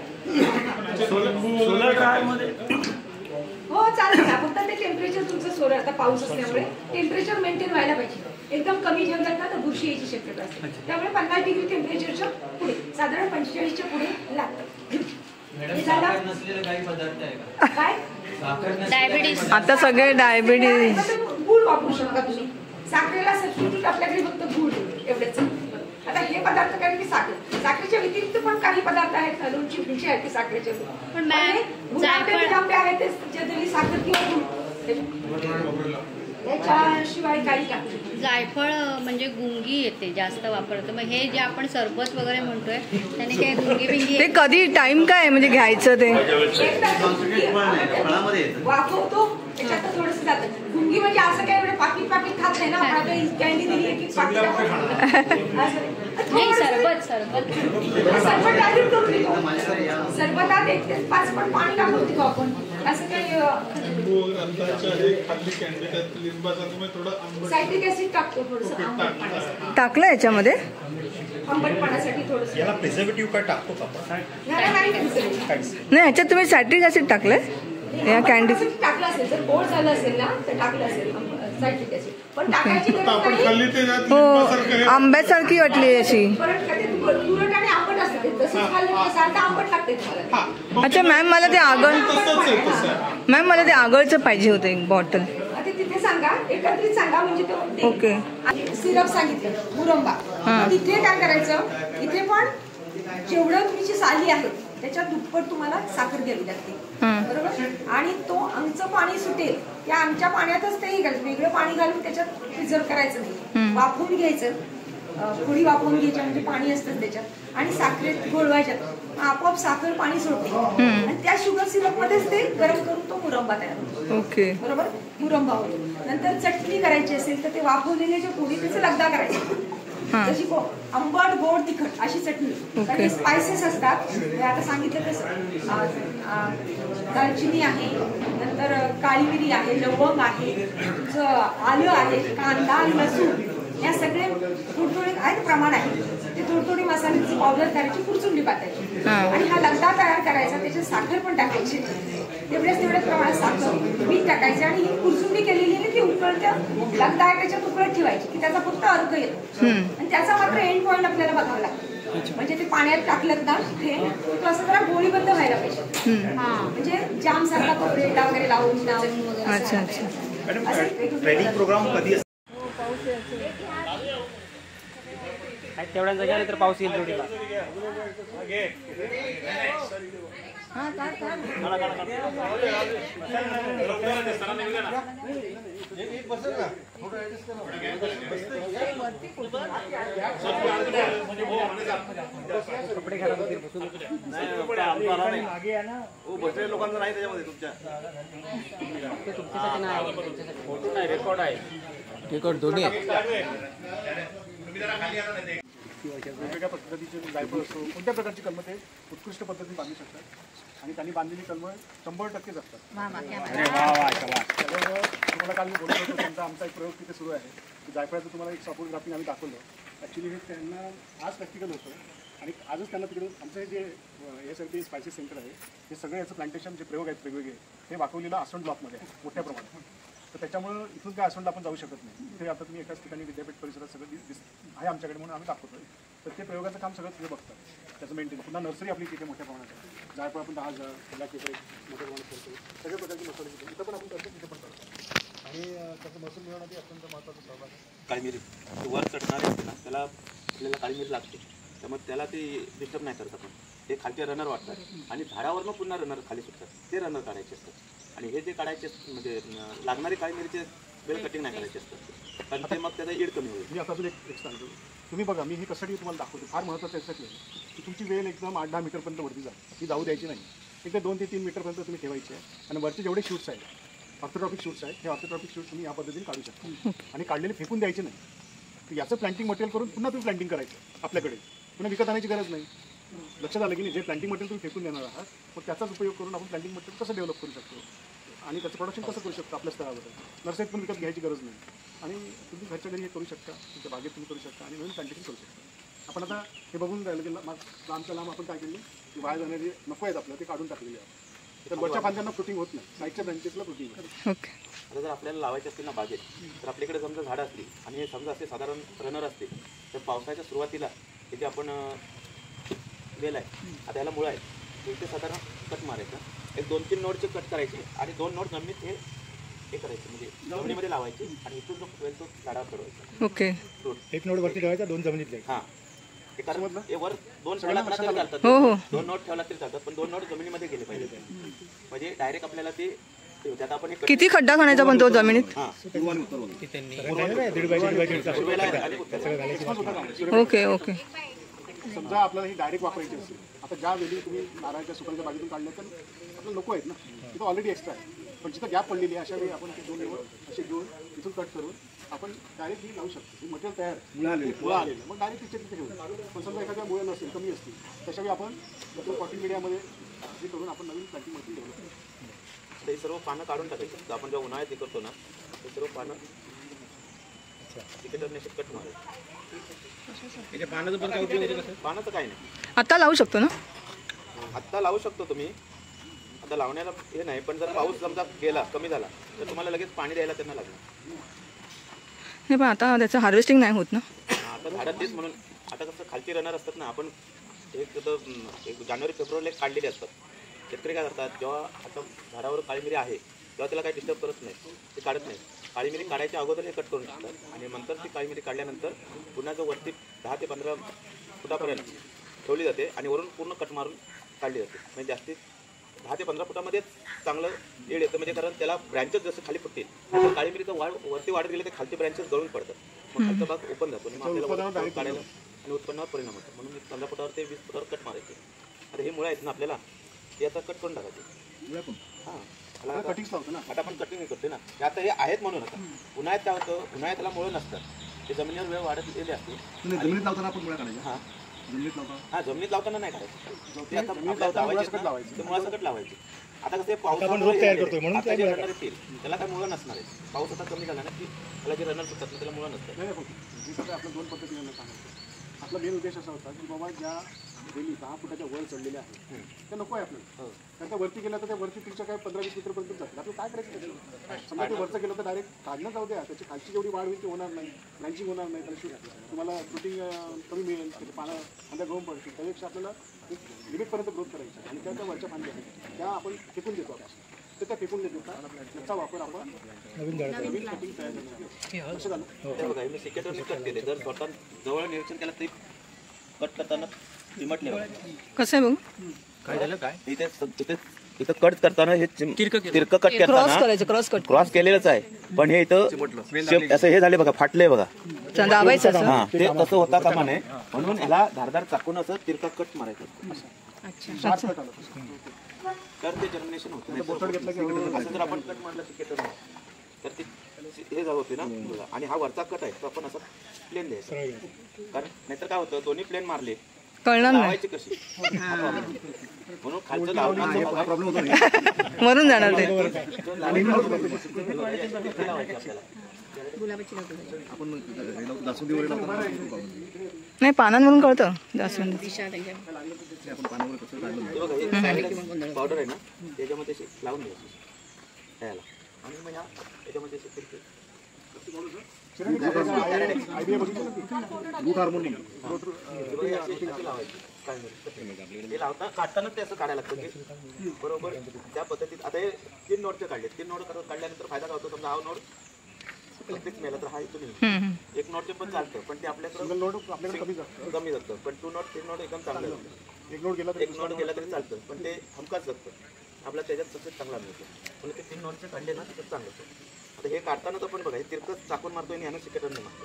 हो चालेल ना, फक्त ते टेम्परेचर तुमचं सोलर, आता पाऊस असल्यामुळे टेम्परेचर मेंटेन व्हायला पाहिजे. एकदम कमी ठेवतात ना तर बुरशी यायची शक्यता असते. त्यामुळे 50 डिग्री टेम्परेचरच्या पुढे, साधारण 45च्या पुढे लागतं. नसलेले काही पदार्थ आहे का? काय डायबिटीज आता सगळे डायबिटीज. गुळ वापरू शकता तुम्ही. साखरेला सबस्टिट्यूट आपल्याकडे फक्त गुळ एवढेच. आता हे पदार्थ कारण की साखरेच्या व्यतिरिक्त पण काही पदार्थ आहेत, लोणची फिरची आहेत साखरेचे. पण जायफळ आहेत त्याच्यातली साखर किंवा गुळ, याच्याशिवाय काही टाकू. जायफळ म्हणजे गुंगी येते जास्त वापरतो. मग हे जे आपण सरबत वगैरे म्हणतोय त्याने काय गुंगी बिंगी ते कधी टाइम काय म्हणजे घ्यायचं ते? वाफवतो त्याच्यात थोडंसं जातं. गुंगी म्हणजे असं काय एवढं पाकिट खात नाही ना आपण. कॅन्डी दिली एक पाकिट सरबत डायल्यूट करून देतो. सरबतात 1 ते 5 पट पाणी टाकून देतो आपण. असं काही सायट्रिक ऍसिड टाकतो थोडंसं आंबटपणासाठी. टाकलं याच्यामध्ये? आंबटपणासाठी थोडंसं. याला प्रिझर्वेटिव्ह काय टाकतो का आपण? नाही, ह्याच्यात तुम्ही सायट्रिक ऍसिड टाकलंय या कॅन्डी? टाकलं असेल, जर गोड झालं असेल ना तर टाकलं असेल सायट्रिक ऍसिड. पण टाकायची गरज नाही. हो, आंब्यासारखी वाटली अशी. तुरट आणि आंबट असते, तसंच खाल्लं सारखं आंबट लागते तुम्हाला. अच्छा मॅम, मला ते आगळचं पाहिजे होतं एक बॉटल. तिथे सांगा, एकत्रित सांगा म्हणजे तो. ओके. सिरप सांगितलं मुरंबा. तिथे काय करायचं, इथे पण जेवढं तुमची साली आहे त्याच्या दुप्पट तुम्हाला साखर द्यावी लागते, बरोबर. आणि तो आमचं पाणी सुटेल त्या आमच्या पाण्यातच तेही घालायचं, वेगळं पाणी घालून त्याच्यात प्रिझर्व करायचं नाही. वाफवून घ्यायचं, थोडी वाफवून घ्यायची म्हणजे पाणी असतं त्याच्यात, आणि साखरेत घोळवायच्यात. आपोआप साखर पाणी सोडते आणि त्या शुगर सिरप मध्येच ते गरम करून तो मुरंबा तयार होतो. ओके, बरोबर, मुरंबा होतो. नंतर चटणी करायची असेल तर ते वाफवलेले जे पोळी त्याचे लगदा करायचे. जशी आंबट गोड तिखट अशी चटणी. कारण स्पायसेस असतात, आता सांगितलं तसं. दालचिनी आहे, नंतर काळी मिरी आहे, लवंग आहे, तुमचं आलं आहे, कांदा, लसूण, या सगळे थोडे आहेत प्रमाण आहे. ते थोडी मसाल्याची पावडर करायची, पुरचुंडी पातायची आणि हा लगदा तयार करायचा. त्याच्यात साखर पण टाकायची, तेवढ्याच प्रमाणात साखर, मीठ टाकायचे आणि ही पुरचुंडी केलेली आहे ती उकळत्या लगदा आहे त्याच्यात उकळत ठेवायची की त्याचा फक्त अर्क येतो. आणि त्याचा मात्र एंड पॉईंट आपल्याला बघावा लागतो. म्हणजे ते पाण्यात टाकलं ना ते तो असं जरा गोळीबद्ध व्हायला पाहिजे. म्हणजे जाम सारखा तो ब्रेड वगैरे लावून. अच्छा अच्छा. ट्रेनिंग प्रोग्राम कधी असतो? तेवढ्या जागा तर पाऊस येईल थोडी. कपडे खराब होतील. बसलेल्या लोकांचं नाही त्याच्यामध्ये तुमच्या तुमच्यासाठी नाही, रेकॉर्ड आहे. रेकॉर्ड दोन्ही वेगवेगळ्या पद्धतीचे जायफळ असतो, कोणत्या प्रकारची कलमं ते उत्कृष्ट पद्धतीने बांधू शकतात आणि त्यांनी बांधलेली कलमं 100% असतात. त्यामुळे तुम्हाला काल मी बोलत होतो त्यांचा आमचा एक प्रयोग तिथे सुरू आहे की जायफळाचं तुम्हाला एक सपोर्ट ग्राफिंग आम्ही दाखवलं. ॲक्च्युली हे त्यांना आज प्रॅक्टिकल होतं आणि आजच त्यांना तिकडे आमचं हे जे यासाठी स्पायसेस सेंटर आहे हे सगळे याचं प्लांटेशन जे प्रयोग आहेत वेगवेगळे हे वाकवलेलं आसण ब्लॉकमध्ये आहे मोठ्या प्रमाणात. तर त्याच्यामुळं इथून काय आसनला आपण जाऊ शकत नाही. इथे आता तुम्ही एकाच ठिकाणी विद्यापीठ परिसरात सगळं आहे आमच्याकडे म्हणून आम्ही दाखवतोय. तर ते प्रयोगाचं काम सगळं तिथे बघतात, त्याचं मेंटेन. पुन्हा नर्सरी आपली तिथे मोठ्या प्रमाणात आहे. जायफळ आपण 10,000 ब्लॅक पेपर मोठ्या प्रमाणात करतो. सगळ्या प्रकारचे मसाले इथं पण आपण करतो, तिथे पण करतो. आणि त्याचं महसूल मिळवण्यासाठी अत्यंत महत्त्वाचा सहभाग आहे. काळी मिरी वर चढणारे असते ना त्याला आपल्याला काळी मिरी लागते, त्यामुळे त्याला ते डिस्टर्ब नाही करत आपण. ते खालचे रनर वाटतात आणि झाडावरनं पुन्हा रनर खाली सुटतात, ते रनर काढायचे असतात. आणि हे जे काढायचे म्हणजे लागणारे काळी मिरीचे वेळ कटिंग नाही करायचे असतात, कारण ते मग त्याचा ईड कमी होईल. मी आता अजून एक सांगतो. तुम्ही बघा, मी हे कशासाठी तुम्हाला दाखवतो, फार महत्त्वाचं यासाठी आहे की तुमची वेल एकदम 8-10 मीटरपर्यंत वरती जाते, ती जाऊ द्यायची नाही. एकदा 2 ते 3 मीटरपर्यंत तुम्ही ठेवायची आहे. आणि वरचे जेवढे शूट्स आहेत ऑर्थोट्रॉपिक शूट्स आहेत. हे ऑर्थोट्रॉपिक शूट्स तुम्ही या पद्धतीने काढू शकता आणि काढलेले फेकून द्यायचे नाही. तर याचं प्लांटिंग मटेरियल करून पुन्हा तुम्ही प्लांटिंग करायचं आपल्याकडे, पुन्हा विकत आणायची गरज नाही. लक्षात आलं की नाही? जे प्लांटिंग मटेरियल तुम्ही फेकून देणार आहात मग त्याचाच उपयोग करून आपण प्लांटिंग मटेरियल कसं डेव्हलप करू शकतो आणि त्याचं प्रोडक्शन कसं करू शकतो आपल्या स्तरावर. नर्सरीत पण विकत घ्यायची गरज नाही आणि तुम्ही घरच्या घरी हे करू शकता, तुमच्या बागेत तुम्ही करू शकता आणि नवीन प्लांटेशन करू शकता. आपण आता हे बघून राहिलं की लांबच्या लांब आपण काय केली की वाया जाणारी नको आहेत आपल्याला ते काढून टाकलेली आहे. तर वरच्या फांद्यांना फ्रुटिंग होत नाही, साईडच्या ब्रँचेसला फ्रुटिंग होतं. ओके. आता जर आपल्याला लावायचे असतील ना बागेत, तर आपल्याकडे समजा झाडं असतील आणि हे समजा असे साधारण रनर असतील, तर पावसाच्या सुरुवातीला इथे आपण वेल आहे, आता याला मुळं आहे, इथे साधारण कट मारायचं, एक 2-3 नोडचे कट करायचे आणि 2 नोड जमिनीत हे करायचं, म्हणजे जमिनीमध्ये लावायचे आणि इथून जो वेल तो झाडावर चढवायचा. ओके. एक नोड वरती ठेवायचा, 2 जमिनीत द्यायचे. हां, हे कारण हे वर 2 ठेवला तरी चालतात, हो हो 2 नोट ठेवला तरी चालतात, पण 2 नोट जमिनीमध्ये गेले पाहिजे, म्हणजे डायरेक्ट आपल्याला ते त्यात आपण किती खड्डा खणायचा पण तो जमिनीत? Okay okay. समजा आपल्याला ही डायरेक्ट वापरायची असेल, आता ज्या वेळी तुम्ही नारळाच्या सुपारीच्या बागेतून काढल्या तर आपल्याला नको आहेत ना, तिथं ऑलरेडी एक्स्ट्रा आहे, पण जिथं गॅप पडलेली आहे अशा वेळी आपण ते 2 लेवल असे घेऊन तिथून कट करून आपण डायरेक्ट ही लावू शकतो. ही मटेरियल तयार मुळं आलेलं, मग डायरेक्ट तिथे तिथे घेऊ. पण समजा एखाद्या मुळे नसेल, कमी असतील, त्याच्या वेळी आपण कॉटन मीडियामध्ये हे करून आपण नवीन प्लांटिंग मटेरियल डेव्हलप करू. हे सर्व पानं काढून टाकायचं. आपण जेव्हा उन्हाळ्यात हे करतो ना, हे सर्व पानं तिकडे कट मारायचं. पानाचं काय नाही, आता लावू शकतो ना? आत्ता लावू शकतो तुम्ही, आता लावण्याला हे नाही, पण जर पाऊस समजा गेला, कमी झाला, तर तुम्हाला लगेच पाणी द्यायला त्यांना लागणार. नाही पण आता त्याचं हार्वेस्टिंग नाही होत ना. आता झाडात तेच म्हणून आता कसं खालची रनर असतात ना, आपण एक जानेवारी-फेब्रुवारीला काढलेले असतात. शेतकरी काय करतात, जेव्हा आता झाडावर काळी मिरी आहे तेव्हा त्याला काही डिस्टर्ब करत नाही, ते काढत नाही. काळी मिरी काढायच्या अगोदर हे कट करून टाकतात आणि नंतर ती काळी मिरी काढल्यानंतर पुन्हा जो वरती 10 ते 15 फुटापर्यंत ठेवली जाते आणि वरून पूर्ण कट मारून काढली जाते. म्हणजे जास्तीत 10 ते 15 फुटामध्ये चांगलं येड येतं, म्हणजे कारण त्याला ब्रँचेस जसं खाली फुटतील, तर काळी मिरीचं वरती वाढत गेले तर खालचे ब्रँचेस गळून पडतात, मग खालचा भाग ओपन जातो आणि आपल्याला काढायला आणि उत्पन्नावर परिणाम होतो. म्हणून 15 फुटावर ते 20 फुटावर कट मारायचे. आता हे मुळं आहेत ना आपल्याला, ते आता कट करून टाकायचे. हां, आता आपण कटिंग करते ना, आता हे आहेत म्हणून. आता उन्हाळ्यात काय होतं, उन्हाळ्यात त्याला मुळं नसतात, ते जमिनीवर वेळ वाढत गेले असते. जमिनीत लावताना आपण मुळा काढायचे. हां, जमिनीत जमिनीत लावताना नाही काढायचं, ते आता लावायचे, ते मुळासकट लावायचे. आता कसं पाऊस तयार करतोय म्हणून त्याला काय मुळं नसणार आहे. पाऊस आता कमी झाला ना की त्याला जे रनर सुटतात ना त्याला मुळं नसतात. नाही नाही, आपल्या 2 पद्धतीने सांगायचं. आपला मेन उद्देश असा होता की बाबा ज्या वेली 10 फुटाच्या वर चढलेल्या आहेत त्या नको आहे आपल्याला, कारण त्या वरती गेल्या तर त्या वरती तुमच्या काय 15-20 मीटरपर्यंत जातील. आपल्याला काय करायचं त्याच्यावर? समजा ते वरचं गेलं तर डायरेक्ट काढणं जाऊ द्या, त्याची खालची जेवढी वाढ होईल ती होणार नाही, ब्रँचिंग होणार नाही, त्याला तुम्हाला फ्रुटिंग कमी मिळेल, त्याचे पानं फांद्या गळून पडतील. त्यापेक्षा आपल्याला एक लिमिटपर्यंत ग्रोथ करायची आणि त्या वरच्या फांद्या आहेत त्या आपण फेकून देतो. आपण तर त्या फेकून देतो, त्याचा वापर आपण नवीन कटिंग तयार करतो. असं झालं. बघा मी सिकेटरने कट केले, जर स्वतः जवळ निरीक्षण केलं तरी कट करताना चिमटले. कसं आहे बघू काय झालं, काय इथं कट करताना हे तिरकं कट करताना क्रॉस केलेलंच आहे, पण हे इथं असं हे झाले बघा, फाटले बघा. हा, ते तसं होता कामा नये म्हणून याला धारदार चाकून असं तिरका कट मारायचं. तर ते जर्मिनेशन होतं. असं जर आपण कट मारलं सिकेटर तर ते हे जाऊ होते ना. आणि हा वरचा कट आहे तो आपण असं प्लेन द्यायचा, कारण नाहीतर काय होतं, दोन्ही प्लेन मारले कळणार लावायची कशी, म्हणून खालचं लावण्याचा प्रॉब्लेम होतो, मरून जाणार ते. नाही पानांवरून कळतं जास्वंदी. पावडर आहे ना त्याच्यामध्ये लावून द्यायची त्याला आणि मग याच्यामध्ये लावता काढतानाच ते असं काढायला लागतं की बरोबर त्या पद्धतीत. आता हे 3 नोडचे काढले, 3 नोड काढल्यानंतर फायदा काय होतो, समजा हा नोड प्रत्येक मेला तर हा इथून 1 नोडचे पण चालतं, पण ते आपल्याकडे कमी जातं. पण 2 नोड 3 नोड एकदम चांगलं जातं. 1 नोड गेला तरी चालतं, पण ते हमखास जातं आपल्याला, त्याच्यात सक्सेस चांगला मिळतो. पण ते 3 नोडचे काढले ना तिथं चांगलं होतं. आता हे काढताना तर पण बघा, हे तिरकं चाकून मारतोय आणि ह्यानं सिकेटरने मारतो.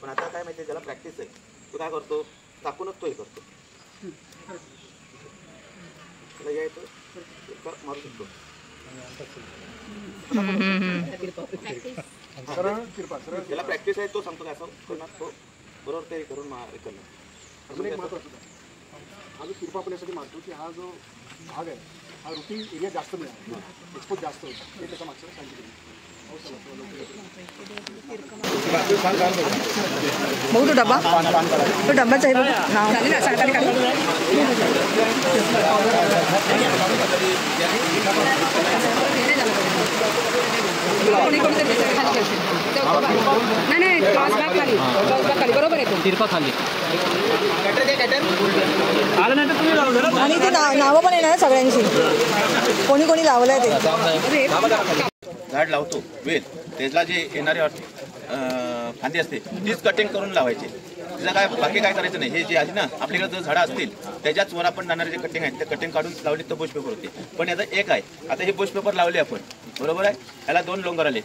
पण आता काय माहिती आहे, ज्याला प्रॅक्टिस आहे तो काय करतो, चाकूनच तो हे करतो, त्याला यायचं मारू शकतो. त्याला प्रॅक्टिस आहे, तो सांगतो काय असं करणार, तो बरोबर ते करून हे करणार. अजून एक महत्त्वाचं हा जो तिरपा आपण यासाठी मानतो की हा जो भाग आहे हा रुटीन एरिया जास्त मिळाला, एक्सपोज जास्त होतं, ते त्याच्या मागचं सायंटिफिक. भाऊ तो डबा, तो डब्याचं आहे नाव झाले ना सरकारी खाली. नाही बरोबर आहे तिरपा खाली आणि ते नावं पण येणार सगळ्यांची, कोणी कोणी लावलंय ते. झाड लावतो वेल, त्याला जे येणारे फांदी असते तीच कटिंग करून लावायची. तिला काय बाकी काय करायचं नाही. हे जे आहे ना आपल्याकडे जर झाडं असतील त्याच्याच वर आपण जाणारे जे कटिंग आहेत ते कटिंग काढून लावली तर बुश पेपर होते. पण याचा एक आहे, आता हे बुश पेपर लावले आपण बरोबर आहे, याला 2 लोंगर आले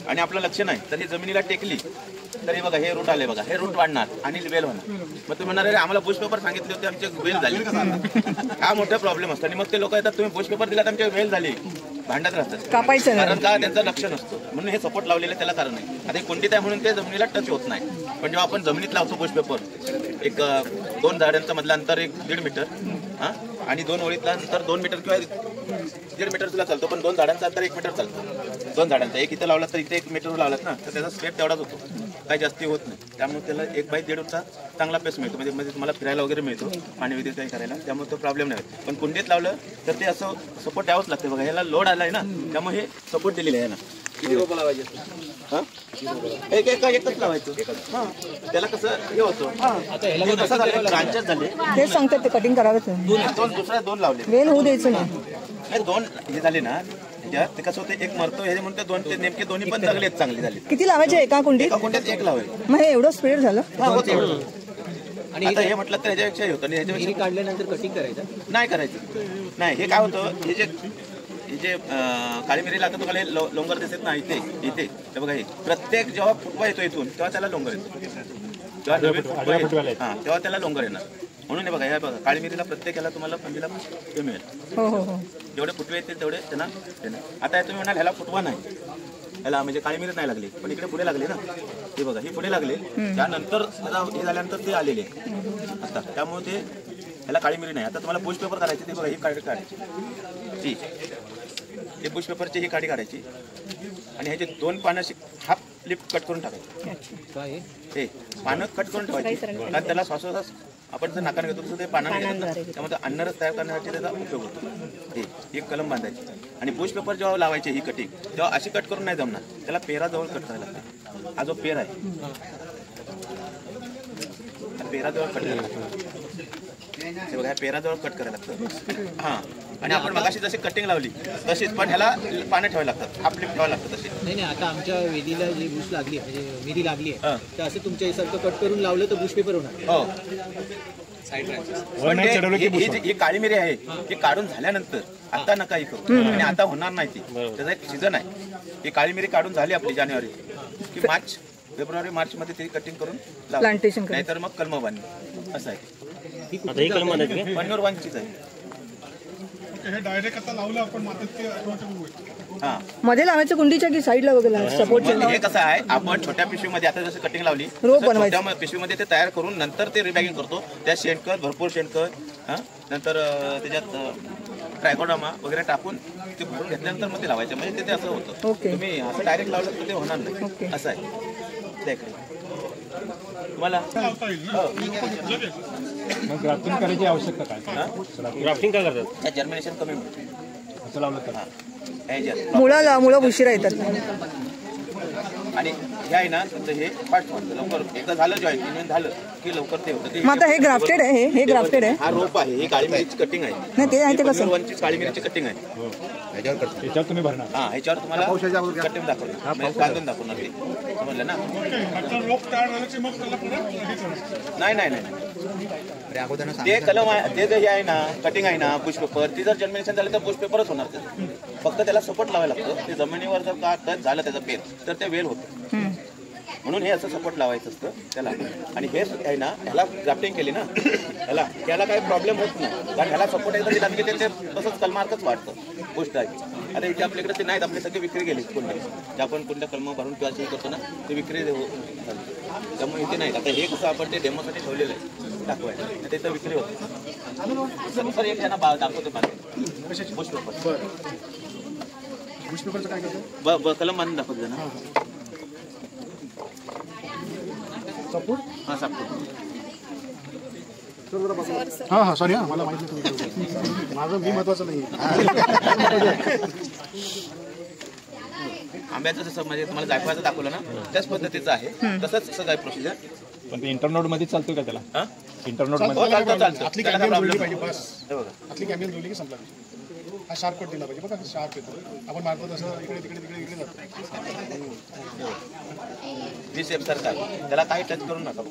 आणि आपलं लक्ष नाही तर ही जमिनीला टेकली तर हे बघा हे रूट आले, बघा हे रूट वाढणार आणि वेल होणार. मग तुम्ही म्हणणार अरे आम्हाला बुश पेपर सांगितले होते आमचे वेल झाली, हा मोठा प्रॉब्लेम असतो. आणि मग ते लोक येतात तुम्ही बुश पेपर दिला तर आमचे वेल झाली, भांडत राहतात, कापायचं कारण का त्यांचं लक्ष नसतं. म्हणून हे सपोर्ट लावलेलं त्याला कारण नाही. आता कोणतीच आहे म्हणून ते जमिनीला टच होत नाही. पण जेव्हा आपण जमिनीत लावतो बुश पेपर एक 2 झाडांचं मधलं अंतर 1-1.5 मीटर हां आणि 2 ओळीतलं अंतर 2 मीटर किंवा 1.5 मीटर सुद्धा चालतो. पण 2 झाडांचं अंतर 1 मीटर चालतं. 2 झाडांचा एक इथं लावला तर इथे 1 मीटर लावलात ना तर त्याचा स्पेस तेवढाच होतो, काही जास्ती होत नाही. त्यामुळे त्याला 1/1.5चा चांगला पेस मिळतो, म्हणजे तुम्हाला फिरायला वगैरे मिळतो, पाणी वगैरे काही करायला, त्यामुळे तो प्रॉब्लेम नाही. पण कुंडीत लावलं तर ते असं सपोर्ट द्यावंच लागते. बघा याला लोड आला आहे ना त्यामुळे हे सपोर्ट दिलेलं आहे ना. किती रोपं लावायचे हां एकच लावायचं हां, त्याला कसं हे होतं कसं झालं ब्रांचेस झाले तेच सांगतात ते कटिंग करावंच. दुसऱ्या 2 लावले वेल होऊ द्यायचं नाही. 2 हे झाले ना ते कसं होतं एक मरतो हे म्हणून ते 2 ते नेमके दोन्ही पण जगलेत, चांगले झाले. किती लावायचे एका कुंडीत? एका कुंडीत 1 लावायचं. मग हे एवढं स्पीड झालं. आणि आता हे म्हटलं तर ह्याच्यापेक्षाही होतं आणि ह्याच्यापेक्षा काढल्यानंतर कटिंग करायचं नाही करायचं नाही. हे काय होतं हे जे काळी मिरीला आता तुम्हाला हे लोंगर दिसत ना इथे हे बघा, हे प्रत्येक जेव्हा फुटवा येतो इथून तेव्हा त्याला लोंगर येतो, जेव्हा नवीन फुटवा हां तेव्हा त्याला लोंगर येणार. म्हणून हे बघा हे बघा काळी मिरीला प्रत्येक ह्याला तुम्हाला पंधीला हे मिळेल. जेवढे फुटवे येतील तेवढे त्यांना देणार. आता तुम्ही म्हणाल ह्याला फुटवा नाही, ह्याला म्हणजे काळी मिरीच नाही लागली, पण इकडे पुढे लागले ना, हे बघा हे पुढे लागले, त्यानंतर त्याला हे झाल्यानंतर ते आलेले आता, त्यामुळे ते ह्याला काळी मिरी नाही. आता तुम्हाला बुश पेपर करायचे, ते बघा ही काढी काढायची, हे बुश पेपरची ही काढी काढायची आणि ह्याचे 2 पानं हाफ लिप कट करून टाकायचे. हे पानं कट करून ठेवायची, कारण त्याला श्वासोश्वास आपण जर नाकाने घेतो तसं ते पानाने घेतात, त्यामुळे अन्नरस तयार करण्यासाठी त्याचा उपयोग होतो. हे एक कलम बांधायची आणि बुश पेपर जेव्हा लावायचे ही कटिंग तेव्हा अशी कट करून नाही जमणार, त्याला पेराजवळ कट करायला लागतं. हा जो पेर आहे पेराजवळ कट करायला लागतं, हे बघा पेराजवळ कट करायला लागतं हां. आणि आपण मगाशी जशी कटिंग लावली तशीच, पण ह्याला पानं ठेवायला लागतात, हाफ लिप ठेवायला लागतं तशी. नाही आता आमच्या वेलीला जी बुश लागली म्हणजे मिरी लागली आहे तर असं तुमच्या सारखं कट करून लावलं तर बुश पेपर होणार. हो ही काळी मिरी आहे ती काढून झाल्यानंतर आता नका ही करू आणि आता होणार नाही ती, त्याचा एक सीझन आहे. ही काळी मिरी काढून झाली आपली जानेवारी की मार्च फेब्रुवारी मार्च मध्ये ती कटिंग करून प्लांटेशन, नाहीतर मग कलम बांधणी असं आहे. पन्नूर वांचीच आहे. हे डायरेक्ट आता लावलं आपण मातीत ते ऑटोमॅटिक हां मध्ये लावायचं कुंडीच्या की साईडला वगैरे सपोर्ट. हे कसं आहे आपण छोट्या पिशवीमध्ये आता जसं कटिंग लावली छोट्या पिशवीमध्ये ते तयार करून नंतर ते रिबॅगिंग करतो. त्यात शेणखत भरपूर शेणखत हां नंतर त्याच्यात ट्रायकोडर्मा वगैरे टाकून ते भरून घेतल्यानंतर मग ते लावायचं, म्हणजे ते असं होतं. तुम्ही असं डायरेक्ट लावलं तर ते होणार नाही, असं आहे त्याकडे तुम्हाला. ग्राफ्टिंग करायची आवश्यकता काय? ग्राफ्टिंग काय करतात? जर्मिनेशन कमी असं लावलं तर मुळं उशिरा येतात आणि हे आहे ना तर हे फास्ट होतं लवकर. एकदा झालं जॉईंट झालं की लवकर ते होतं. मग आता हे ग्राफ्टेड आहे, हे ग्राफ्टेड आहे. हा रोप आहे, ही काळी मिरीची कटिंग आहे. नाही ते आहे ते कसं काळी मिरीची कटिंग आहे, ह्याच्यावर तुम्ही भरणार. हां ह्याच्यावर तुम्हाला कटिंग दाखवणार, बांधून दाखवणार ते समजलं ना. नाही नाही नाही ते कलम आहे, ते जे आहे ना कटिंग आहे ना बुश पेपर, ती जर जर्मिनेशन झालं तर बुश पेपरच होणार. त्याचं फक्त त्याला सपोर्ट लावायला लागतं. ते जमिनीवर जर का टच झालं त्याचं पेर तर ते वेल होतं, म्हणून हे असं सपोर्ट लावायचं असतं त्याला. आणि हे आहे ना ह्याला ग्राफ्टिंग केली ना त्याला काही प्रॉब्लेम होत नाही, कारण ह्याला सपोर्ट एकदा दिला की ते तसंच कलमार्कच वाढतं गोष्ट आहे. आता इथे आपल्याकडे ते नाहीत, आपले सगळे विक्री गेले कुंड्या, जे आपण कुंड्या कलम भरून किंवा असे करतो ना ते विक्री त्यामुळे इथे नाहीत. आता हे कसं आपण ते डेमोसाठी ठेवलेलं आहे दाखवायला, त्याचं विक्री होतं. सर एक त्यांना दाखवतो माझे बुश पेपर. बुश पेपरचं काय करतो? कलम बांधून दाखवतो ना. सपोर्ट हां सापडतो. हां हां सॉरी, हां मला माहिती नाही, माझं मी महत्वाचं नाही. आंब्याचं जसं म्हणजे तुम्हाला जायफळाचं दाखवलं ना त्याच पद्धतीचं आहे, तसंच सगळं आहे प्रोसिजर. पण ते इंटरनोड मध्ये चालतो का त्याला? इंटरनोड मध्ये आतली कॅमेरा जोडली पाहिजे बस. आतली कॅमेरा जोडली की संपला. हा शार्प कट दिला पाहिजे बघा, शार्प येतो. आपण मारतो तसं इकडे तिकडे तिकडे इकडे जातो. जी सेफ सारखा त्याला काही टच करून नका.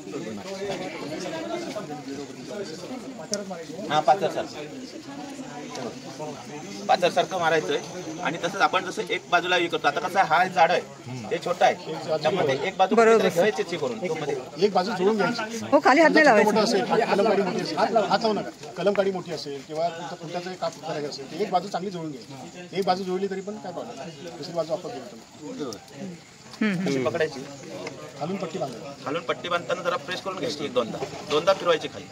हा पाचर सारखं मारायचंय. आणि तसंच आपण जसं एक बाजूला हे करतो, आता कसं हा झाड आहे ते छोटा आहे त्यामध्ये एक बाजू घ्यायची करून एक बाजू जोडून घ्यायची. हो, खाली हात नाही लावायचा. मोठं असेल, कलमकाडी मोठी असेल, हात लावू नका. कलमकाडी मोठी असेल किंवा तुमचं पुढच्याचं एक काप करायचं असेल तर एक बाजू चांगली जोडून घ्यायची. एक बाजू जोडली तरी पण काय प्रॉब्लेम, दुसरी बाजू आपण जोडतो. कशी पकडायची, खालून पट्टी बांधायची. खालून पट्टी बांधताना जरा प्रेस करून घ्यायची, एक दोनदा फिरवायची खाली.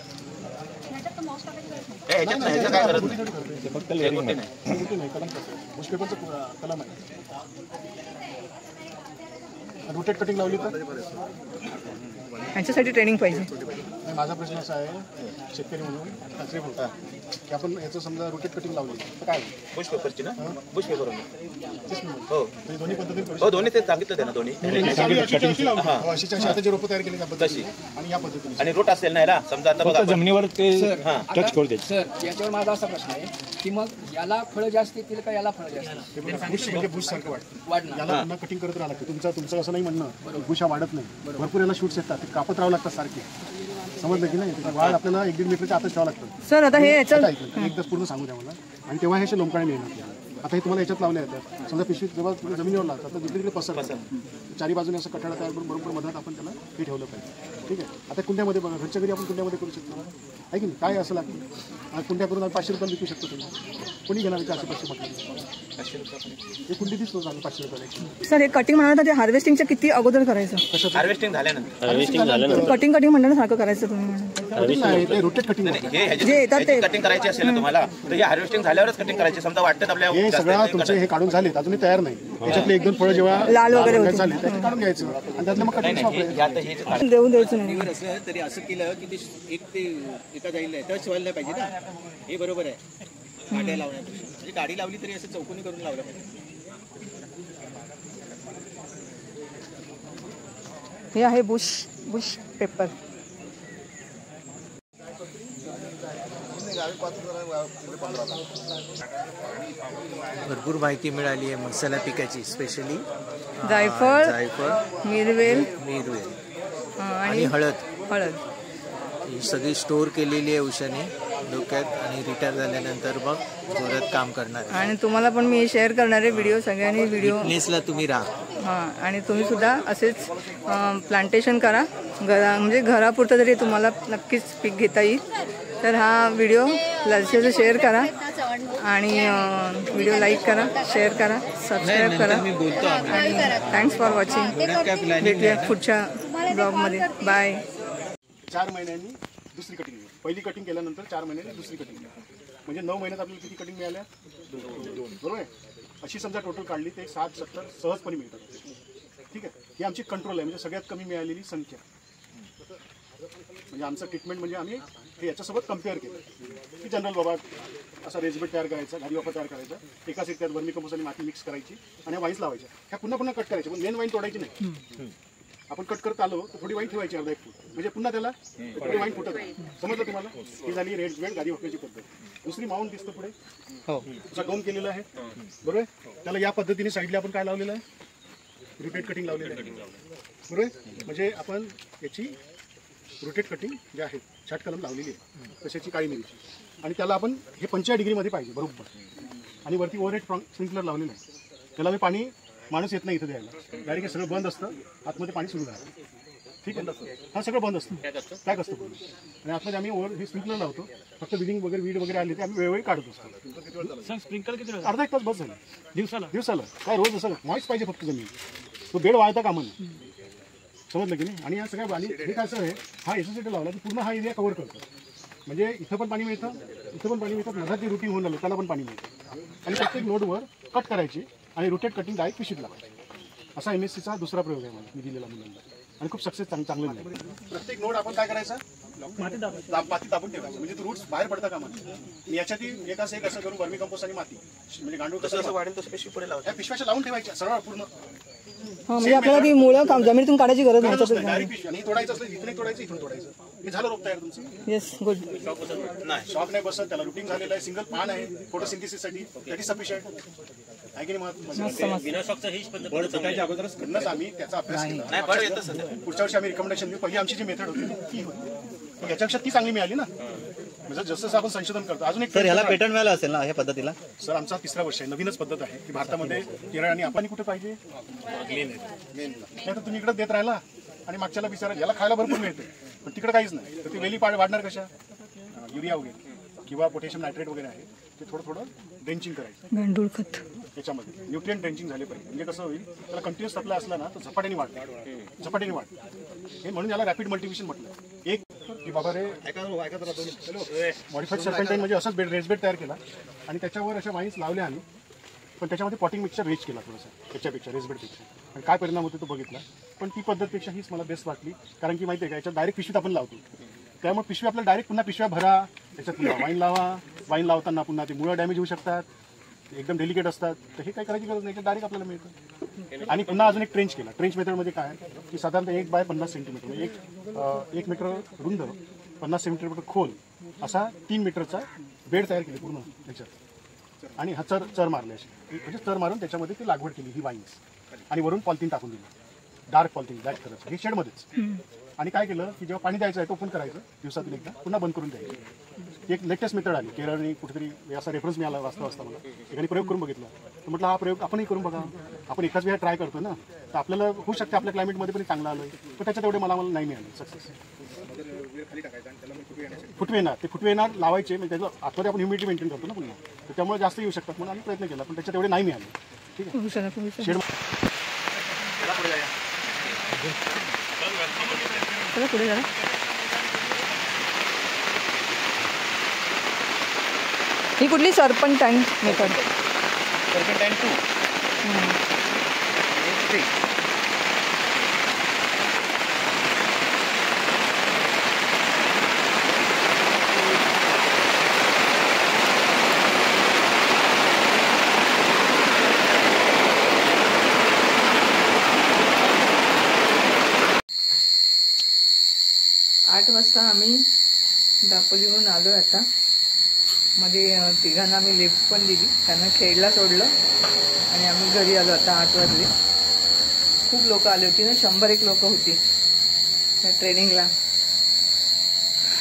ह्याच्यात नाही, ह्याच्यात काय करत नाही, फक्त मोठी नाही. कलम बुश पेपरचं कलम आहे. रोटेट कटिंग लावली तर ह्याच्यासाठी ट्रेनिंग पाहिजे. माझा प्रश्न असा आहे शेतकरी म्हणून कचरे बोलता की आपण याचं समजा रोटेट कटिंग लावली तर काय बुश पेपरची ना, बुश पेपर हो दोन्ही पद्धतीने हो दोन्ही ते सांगितलं ते ना दोन्ही. अशीच्या आता जे रोपं तयार केली त्या पद्धतीने आणि या पद्धतीने आणि रूट असेल नाही ना समजा आता बघा जमिनीवर ते टच करू दे. सर याच्यावर माझा असा प्रश्न आहे की मग याला फळं जास्त येतील का याला फळं जास्त? बुश म्हणजे बुश सारखं वाटतं. याला पुन्हा कटिंग करत राहावं लागतं. तुमचं असं नाही म्हणणं बुश हा वाढत नाही, भरपूर याला शूट्स येतात, ते कापत राहावं लागतात सारखे. समजलं की नाही? वाढ आपल्याला 1-1.5 मीटरच्या आतच ठेवावं लागतं. सर आता हे याचं एकदाच पूर्ण सांगू द्या मला. आणि तेव्हा हे लोंबकाळे मिळणार. आता हे तुम्हाला याच्यात लावले येतात. समजा पिशवीत जेव्हा तुम्ही जमिनीवर लावतात तर तिकडे पसरतात. चारी बाजूने असं कठाडा तयार करून बरोबर मधात आपण त्याला हे ठेवलं पाहिजे. ठीक आहे. आता कुंड्यामध्ये बघा, घरच्या घरी आपण कुंड्यामध्ये करू शकतो आहे की नाही? काय असं लागतं कुंड्या करून 500 रुपयाला विकू शकतो तुम्ही. कोणी घेणार 400-500 म्हटलं हे कुंडी दिसतो 500 रुपयाला. सर हे कटिंग म्हणाल तर ते हार्वेस्टिंगच्या किती अगोदर करायचं? हार्वेस्टिंग झाल्यानंतर कटिंग म्हणलं सारखं करायचं तुम्ही? ते रोटेट कटिंग जे येतात ते कटिंग करायची असेल ना तुम्हाला तर हे हार्वेस्टिंग झाल्यावरच कटिंग करायची. समजा वाटतं आपल्या हे सगळं तुमचे हे काढून झालेत, अजूनही तयार नाही. त्याच्यातले 1-2 फळं जेव्हा लाल वगैरे होते झाले ते काढून घ्यायचं आणि त्यातलं मग कटिंग देऊन द्यायचं नाही. जर असं तरी असं केलं की ते एक ते एका जाईल टच व्हायला पाहिजे ना. हे बरोबर आहे गाड्या लावण्यापेक्षा. म्हणजे गाडी लावली तरी असं चौकोनी करून लावलं पाहिजे. हे आहे बुश पेपर. भरपूर माहिती मिळाली आहे मसाला पिकाची, स्पेशली जायफळ, मिरवेल आणि हळद ही सगळी स्टोर केलेली आहे उषाने डोक्यात आणि रिटायर झाल्यानंतर मग जोरात काम करणार. आणि तुम्हाला पण मी शेअर करणार आहे व्हिडिओ. सगळ्यांनी व्हिडिओ नेसला तुम्ही राहा. हां, आणि तुम्ही सुद्धा असेच प्लांटेशन करा. म्हणजे घरापुरतं तरी तुम्हाला नक्कीच पीक घेता येईल. तर हा व्हिडिओ जास्तीत शेअर करा आणि व्हिडिओ लाईक करा, शेअर करा, सबस्क्राईब करा. आणि थँक्स फॉर वॉचिंग. भेटूया पुढच्या ब्लॉगमध्ये. बाय. 4 महिन्यांनी दुसरी कटिंग मिळेल. पहिली कटिंग केल्यानंतर 4 महिन्यांनी दुसरी कटिंग मिळेल. म्हणजे 9 महिन्यात आपल्याला किती कटिंग मिळाल्या? 2. बरोबर आहे. अशी समजा टोटल काढली तर 60-70 सहजपणे मिळतात. ठीक आहे. ही आमची कंट्रोल आहे, म्हणजे सगळ्यात कमी मिळालेली संख्या. म्हणजे आमचं ट्रीटमेंट म्हणजे आम्ही हे याच्यासोबत कम्पेअर केलं की जनरल बाबा असा रेजबेट तयार करायचा, घरी वापर तयार करायचा, एका सीट त्यात वर्मी कंपोस्ट आणि माती मिक्स करायची आणि वाईन्स लावायच्या. ह्या पुन्हा कट करायच्या, पण मेन वाईन तोडायची नाही. आपण कट करत आलो तर थोडी वाईन ठेवायची, अर्धा 1 फूट, म्हणजे पुन्हा त्याला थोडी वाईन फुटत. समजलं तुम्हाला? ही झाली रेजबेट गादी वापरायची पद्धत. दुसरी माऊंट दिसतं पुढे, असा डोम केलेला आहे. बरोबर. त्याला या पद्धतीने साईडला आपण काय लावलेलं आहे? रोटेट कटिंग लावलेलं आहे. बरोबर. म्हणजे आपण याची रोटेट कटिंग जे आहे छाट कलम लावलेली आहे तशाची काळी मिरीची. आणि त्याला आपण हे 45 डिग्रीमध्ये पाहिजे बरोबर. आणि वरती ओव्हरहेड स्प्रिंकलर लावलेलं आहे. त्याला मी पाणी माणूस येत नाही इथं द्यायला, डायरेक्ट सगळं बंद असतं, आतमध्ये पाणी सुरू झालं. ठीक आहे. हा सगळं बंद असतं, पॅक असतं पूर्ण. आणि आतमध्ये आम्ही ओव्हर हे स्प्रिंकलर लावतो. फक्त विडिंग वगैरे वीड वगैरे आले ते आम्ही वेळोवेळी काढत असतो. स्प्रिंकल किती अर्धा एक तास बस झालं दिवसाला काय रोज असं मॉइस्ट पाहिजे फक्त जमीन. तो बेड वाळता कामा नाही, समजलं की नाही. आणि या सगळ्या आणि हे काय असं आहे, हा एसोसिएटी लावला की पूर्ण हा एरिया कव्हर करतो. म्हणजे इथं पण पाणी मिळतं, इथं पण पाणी मिळतं, नजाची रुटीन होऊन आलं त्याला पण पाणी मिळतं. आणि प्रत्येक नोडवर कट करायची आणि रोटेट कटिंग डायरेक्ट पिशवीत लावायची. असा MSCचा दुसरा प्रयोग आहे मला मी दिलेला मुलांना, आणि खूप सक्सेस चांगलं मिळालं. प्रत्येक नोड आपण काय करायचं, माती दाबून ठेवायचं, म्हणजे तो रूट्स बाहेर पडता कामा नये. याच्यातही एक असं करून वर्मी कंपोस्ट आणि माती म्हणजे गांडूळ कसं वाढेल तसं पिशवी पुढे लावायचं, पिशव्याच्या लावून ठेवायच्या सरळ पूर्ण. म्हणजे आपल्याला ती मुळं जमिनीतून काढायची गरज नाही. डायरेक्ट पिशवी आणि तोडायचं असलं इथून तोडायचं, इथून तोडायचं. हे झालं रोप तयार तुमचं. Yes, good. नाही शॉक नाही बसत, त्याला रुटीन झालेलं आहे. सिंगल पान आहे फोटोसिंथेसिससाठी, दॅट इज सफिशियंट आहे की नाही. अगोदरच आम्ही त्याचा अभ्यास केला. पुढच्या वर्षी आम्ही रिकमेंडेशन देऊ. पहिली आमची जी मेथड होती ती होती, याच्यापेक्षा ती चांगली मिळाली ना. म्हणजे जसं आपण संशोधन करतो. अजून एक सर ह्याला पेटंट मिळालं असेल ना ह्या पद्धतीला. सर आमचा 3रा वर्ष आहे, नवीनच पद्धत आहे की भारतामध्ये केरळ आणि आपण कुठे पाहिजे नाही तर तुम्ही इकडे देत राहिला आणि मागच्याला बिचारा याला खायला भरपूर मिळते पण तिकडे काहीच नाही. तर ती वेली वाढणार कशा, युरिया वगैरे किंवा पोटॅशियम नायट्रेट वगैरे आहे ते थोडं ड्रेंचिंग करायचं गांडूळ खत त्याच्यामध्ये. न्यूट्रिएंट ड्रेंचिंग झाले पाहिजे. म्हणजे कसं होईल, त्याला कंटिन्युअस सप्लाय असला ना तर झपाट्याने वाढतं. हे म्हणून याला रॅपिड मल्टिप्लिकेशन म्हटलं. एक की बाबा रे मॉडिफाईड सर्पंटाईन म्हणजे असंच रेस बेड तयार केला आणि त्याच्यावर अशा वाईन्स लावल्या आम्ही, पण त्याच्यामध्ये पॉटिंग मिक्सचर रिच केला थोडंसं त्याच्यापेक्षा रेसबेडपेक्षा. आणि काय परिणाम होतो तो बघितला. पण ती पद्धतपेक्षा हीच मला बेस्ट वाटली, कारण की माहिती आहे का याच्यात डायरेक्ट पिशवीत आपण लावतो. त्यामुळे पिशवी आपल्याला डायरेक्ट पुन्हा पिशव्या भरा, त्याच्यात पुन्हा वाईन लावा. वाईन लावताना पुन्हा ते मुळं डॅमेज होऊ शकतात, एकदम डेलिकेट असतात. तर हे काही करायची गरज नाही, डायरेक्ट आपल्याला मिळतं. आणि पुन्हा अजून एक ट्रेंच केला. ट्रेंच मेथडमध्ये काय की साधारणतः 1 बाय 50 सेंटीमीटर म्हणजे 1 मीटर रुंद 50 सेंटीमीटर खोल असा 3 मीटरचा बेड तयार केली पूर्ण त्याच्यात. आणि हा चर मारले असे, म्हणजे चर मारून त्याच्यामध्ये ती लागवड केली ही वाईन्स. आणि वरून पॉलिथिन टाकून दिली, डार्क पॉलिथिन ब्लॅक कलरचं, हे शेडमध्येच. आणि काय केलं की जेव्हा पाणी द्यायचं आहे तो ओपन करायचं दिवसातून एकदा, पुन्हा बंद करून द्यायचं. एक लेटेस्ट मेथड आली केरळने कुठेतरी, असा रेफरन्स मिळाला वाचता मला. एकाने प्रयोग करून बघितला तर म्हटलं हा प्रयोग आपणही करून बघा. आपण एकाच वेळा ट्राय करतो ना, तर आपल्याला होऊ शकते आपल्या क्लायमेटमध्ये पण चांगलं आलं. पण त्याच्यात एवढे मला नाही मिळालं सक्सेस. फुटवे येणार, ते फुटवे येणार लावायचे, म्हणजे त्याचं आतमध्ये आपण ह्युमिडिटी मेंटेन करतो ना पुन्हा, तर त्यामुळे जास्त येऊ शकतात म्हणून आम्ही प्रयत्न केला. पण त्याच्यात एवढे नाही मिळाले. ठीक आहे, शेड पुढे झाला. ही कुठली सर्पंटाईन मेथड? सर्पंटाईन 2. आठ वाजता आम्ही दापोलीहून आलो. आता मध्ये तिघांना आम्ही लिफ्ट पण दिली, त्यांना खेळला सोडलं आणि आम्ही घरी आलो. आता 8 वाजले. खूप लोक आले होती ना, 101 लोक होती त्या ट्रेनिंगला.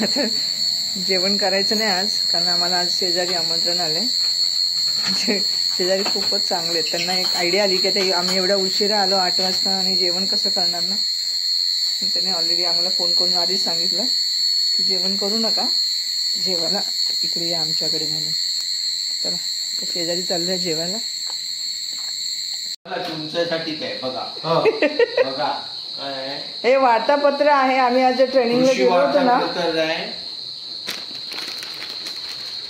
आता जेवण करायचं नाही आज, कारण आम्हाला आज शेजारी आमंत्रण आले. शेजारी खूपच चांगले आहेत. त्यांना एक आयडिया आली की आता आम्ही एवढ्या उशिरा आलो 8 वाजता आणि जेवण कसं करणार ना. त्याने ऑलरेडी आम्हाला फोन करून आधीच सांगितलं की जेवण करू नका, जेवायला इकडे या आमच्याकडे म्हणून. चला शेजारी चाललंय जेवायला. तुमच्यासाठी काय बघा बघा काय हे वार्तापत्र आहे. आम्ही आज ट्रेनिंगला गेलो होतो ना,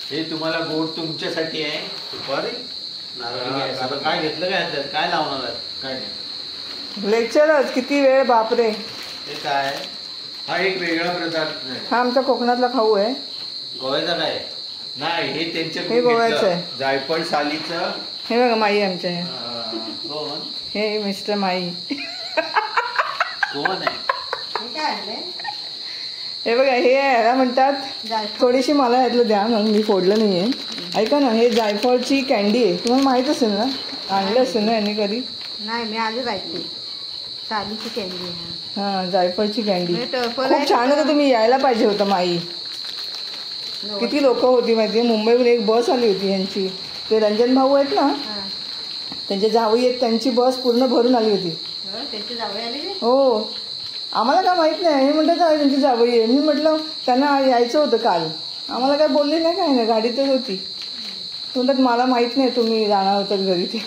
हे तुम्हाला बोर्ड तुमच्यासाठी आहे. बरं काय घेतलं काय लावणार काय नाही. लेक्चरच किती वेळ, बापरे. हे काय, हा एक वेगळा प्रकार. हा आमचा कोकणातला खाऊ आहे. गोव्याचा काय नाही, हे त्यांच्या हे गोव्याचं आहे. जायफळ सालीचं. हे बघा माई आमच्या, कोण हे मिस्टर माई. कोण आहे हे बघा, हे याला म्हणतात, थोडीशी मला यातलं द्या, म्हणून मी फोडलं नाहीये. ऐका ना, हे जायफळची कॅन्डी आहे. तुम्हाला माहित असेल ना, आणलं असेल ना यांनी कधी? नाही, मी आजच ऐकते सालीची कॅन्डी. हा, जायफळची कॅन्डी खूप छान होतं. तुम्ही यायला पाहिजे होतं. माई किती लोक होती माहिती आहे. मुंबईहून एक बस आली होती यांची, ते रंजन भाऊ आहेत ना, त्यांचे जावई आहेत, त्यांची बस पूर्ण भरून आली होती. त्यांची जावई आली हो. आम्हाला काय माहीत नाही. हे म्हणतात त्यांची जावई आहे. मी म्हटलं त्यांना यायचं होतं काल, आम्हाला काय बोलले नाही, काय नाही, गाडीतच होती. म्हणतात मला माहीत नाही तुम्ही जाणार होतात घरी. ते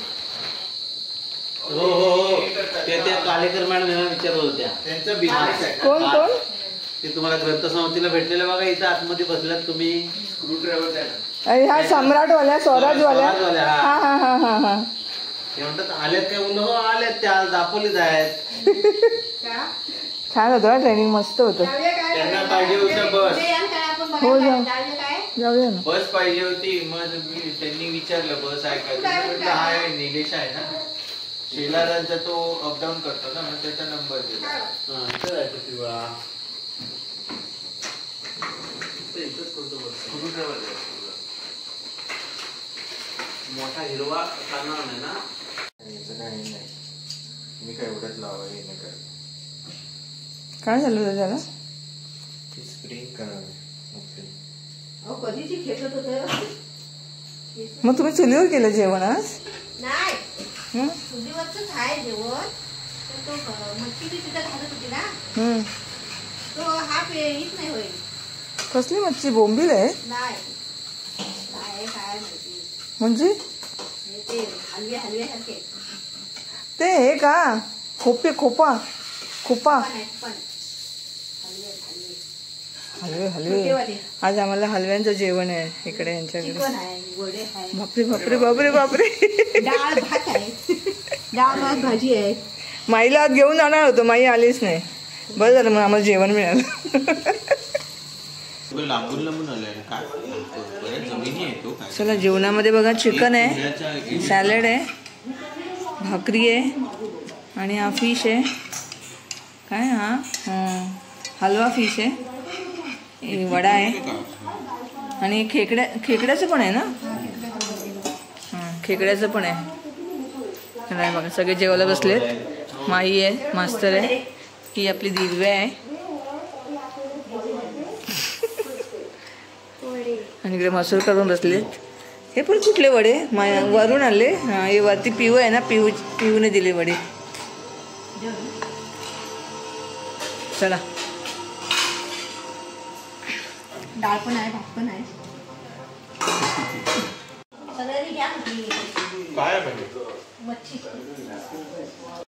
हो हो हो ते त्या कालेकर मॅडम यांना विचारत होत्या. त्यांचं बिझनेस आहे. कोण कोण ते तुम्हाला ग्रंथसंहितेला भेटलेलं बघा, इथं आतमध्ये बसल्यात तुम्ही. स्क्रू ड्रायव्हर ह्या सम्राटवाल्या, स्वराजवाल्या. हा हा हा हा हा ते म्हणतात आल्यात काय म्हणलं. हो आल्यात, त्या दापोलीच आहेत. छान होतं ट्रेनिंग, मस्त होतं. त्यांना पाहिजे होतं बस. हो जाऊया ना. बस पाहिजे होती. मग त्यांनी विचारलं बस आहे का. म्हटलं हा निलेश आहे ना शेलारांचा, तो अपडाऊन करतो ना, मग त्याचा नंबर दिला. मोठा हिरवा कानावर नाही ना. मी काय एवढ्यात लावायला नाही करत. काय झालं होतं त्याला. स्प्रिंग करावे. कधीची खेचत होतं. मग तुम्ही चुलीवर केलं जेवण आज. नाही चुलीवरच आहे जेवण. तो मच्छी बी तिथं घालत होती ना, तो हा हीच नाही होईल. कसली मच्छी. बोंबील आहे. नाही काय काय माहिती. म्हणजे ते हलवे हलव्यासारखे. ते हे का खोपा. हलवे हलवे. आज आम्हाला हलव्यांचं जेवण आहे इकडे यांच्याकडे. बापरे बापरे बापरे बापरे. डाळ भात आहे. डाळ भात भाजी आहे. माईला आज घेऊन जाणार होतो, माई आलीच नाही. बरं झालं मग आम्हाला जेवण मिळालं. लांबून लांबून आलंय काय. जमिनी आहे तो काय. चला जेवणामध्ये बघा चिकन आहे, सॅलड आहे, भाकरी आहे आणि हा फिश आहे. काय हा हलवा फिश आहे, वडा आहे आणि खेकड्याचं पण आहे ना. हां खेकड्याचं पण आहे. बघा सगळे जेवायला बसलेत. माई आहे, मास्तर आहे, ही आपली दिव्या आहे आणि इकडे मसूर करून बसलेत. हे पण कुठले वडे वरून आले. हां हे वरती पिऊ आहे ना, पिऊने दिले वडे. चला डाळ पण आहे, भात पण आहे. सगळ्यांनी घ्या काय मच्छी.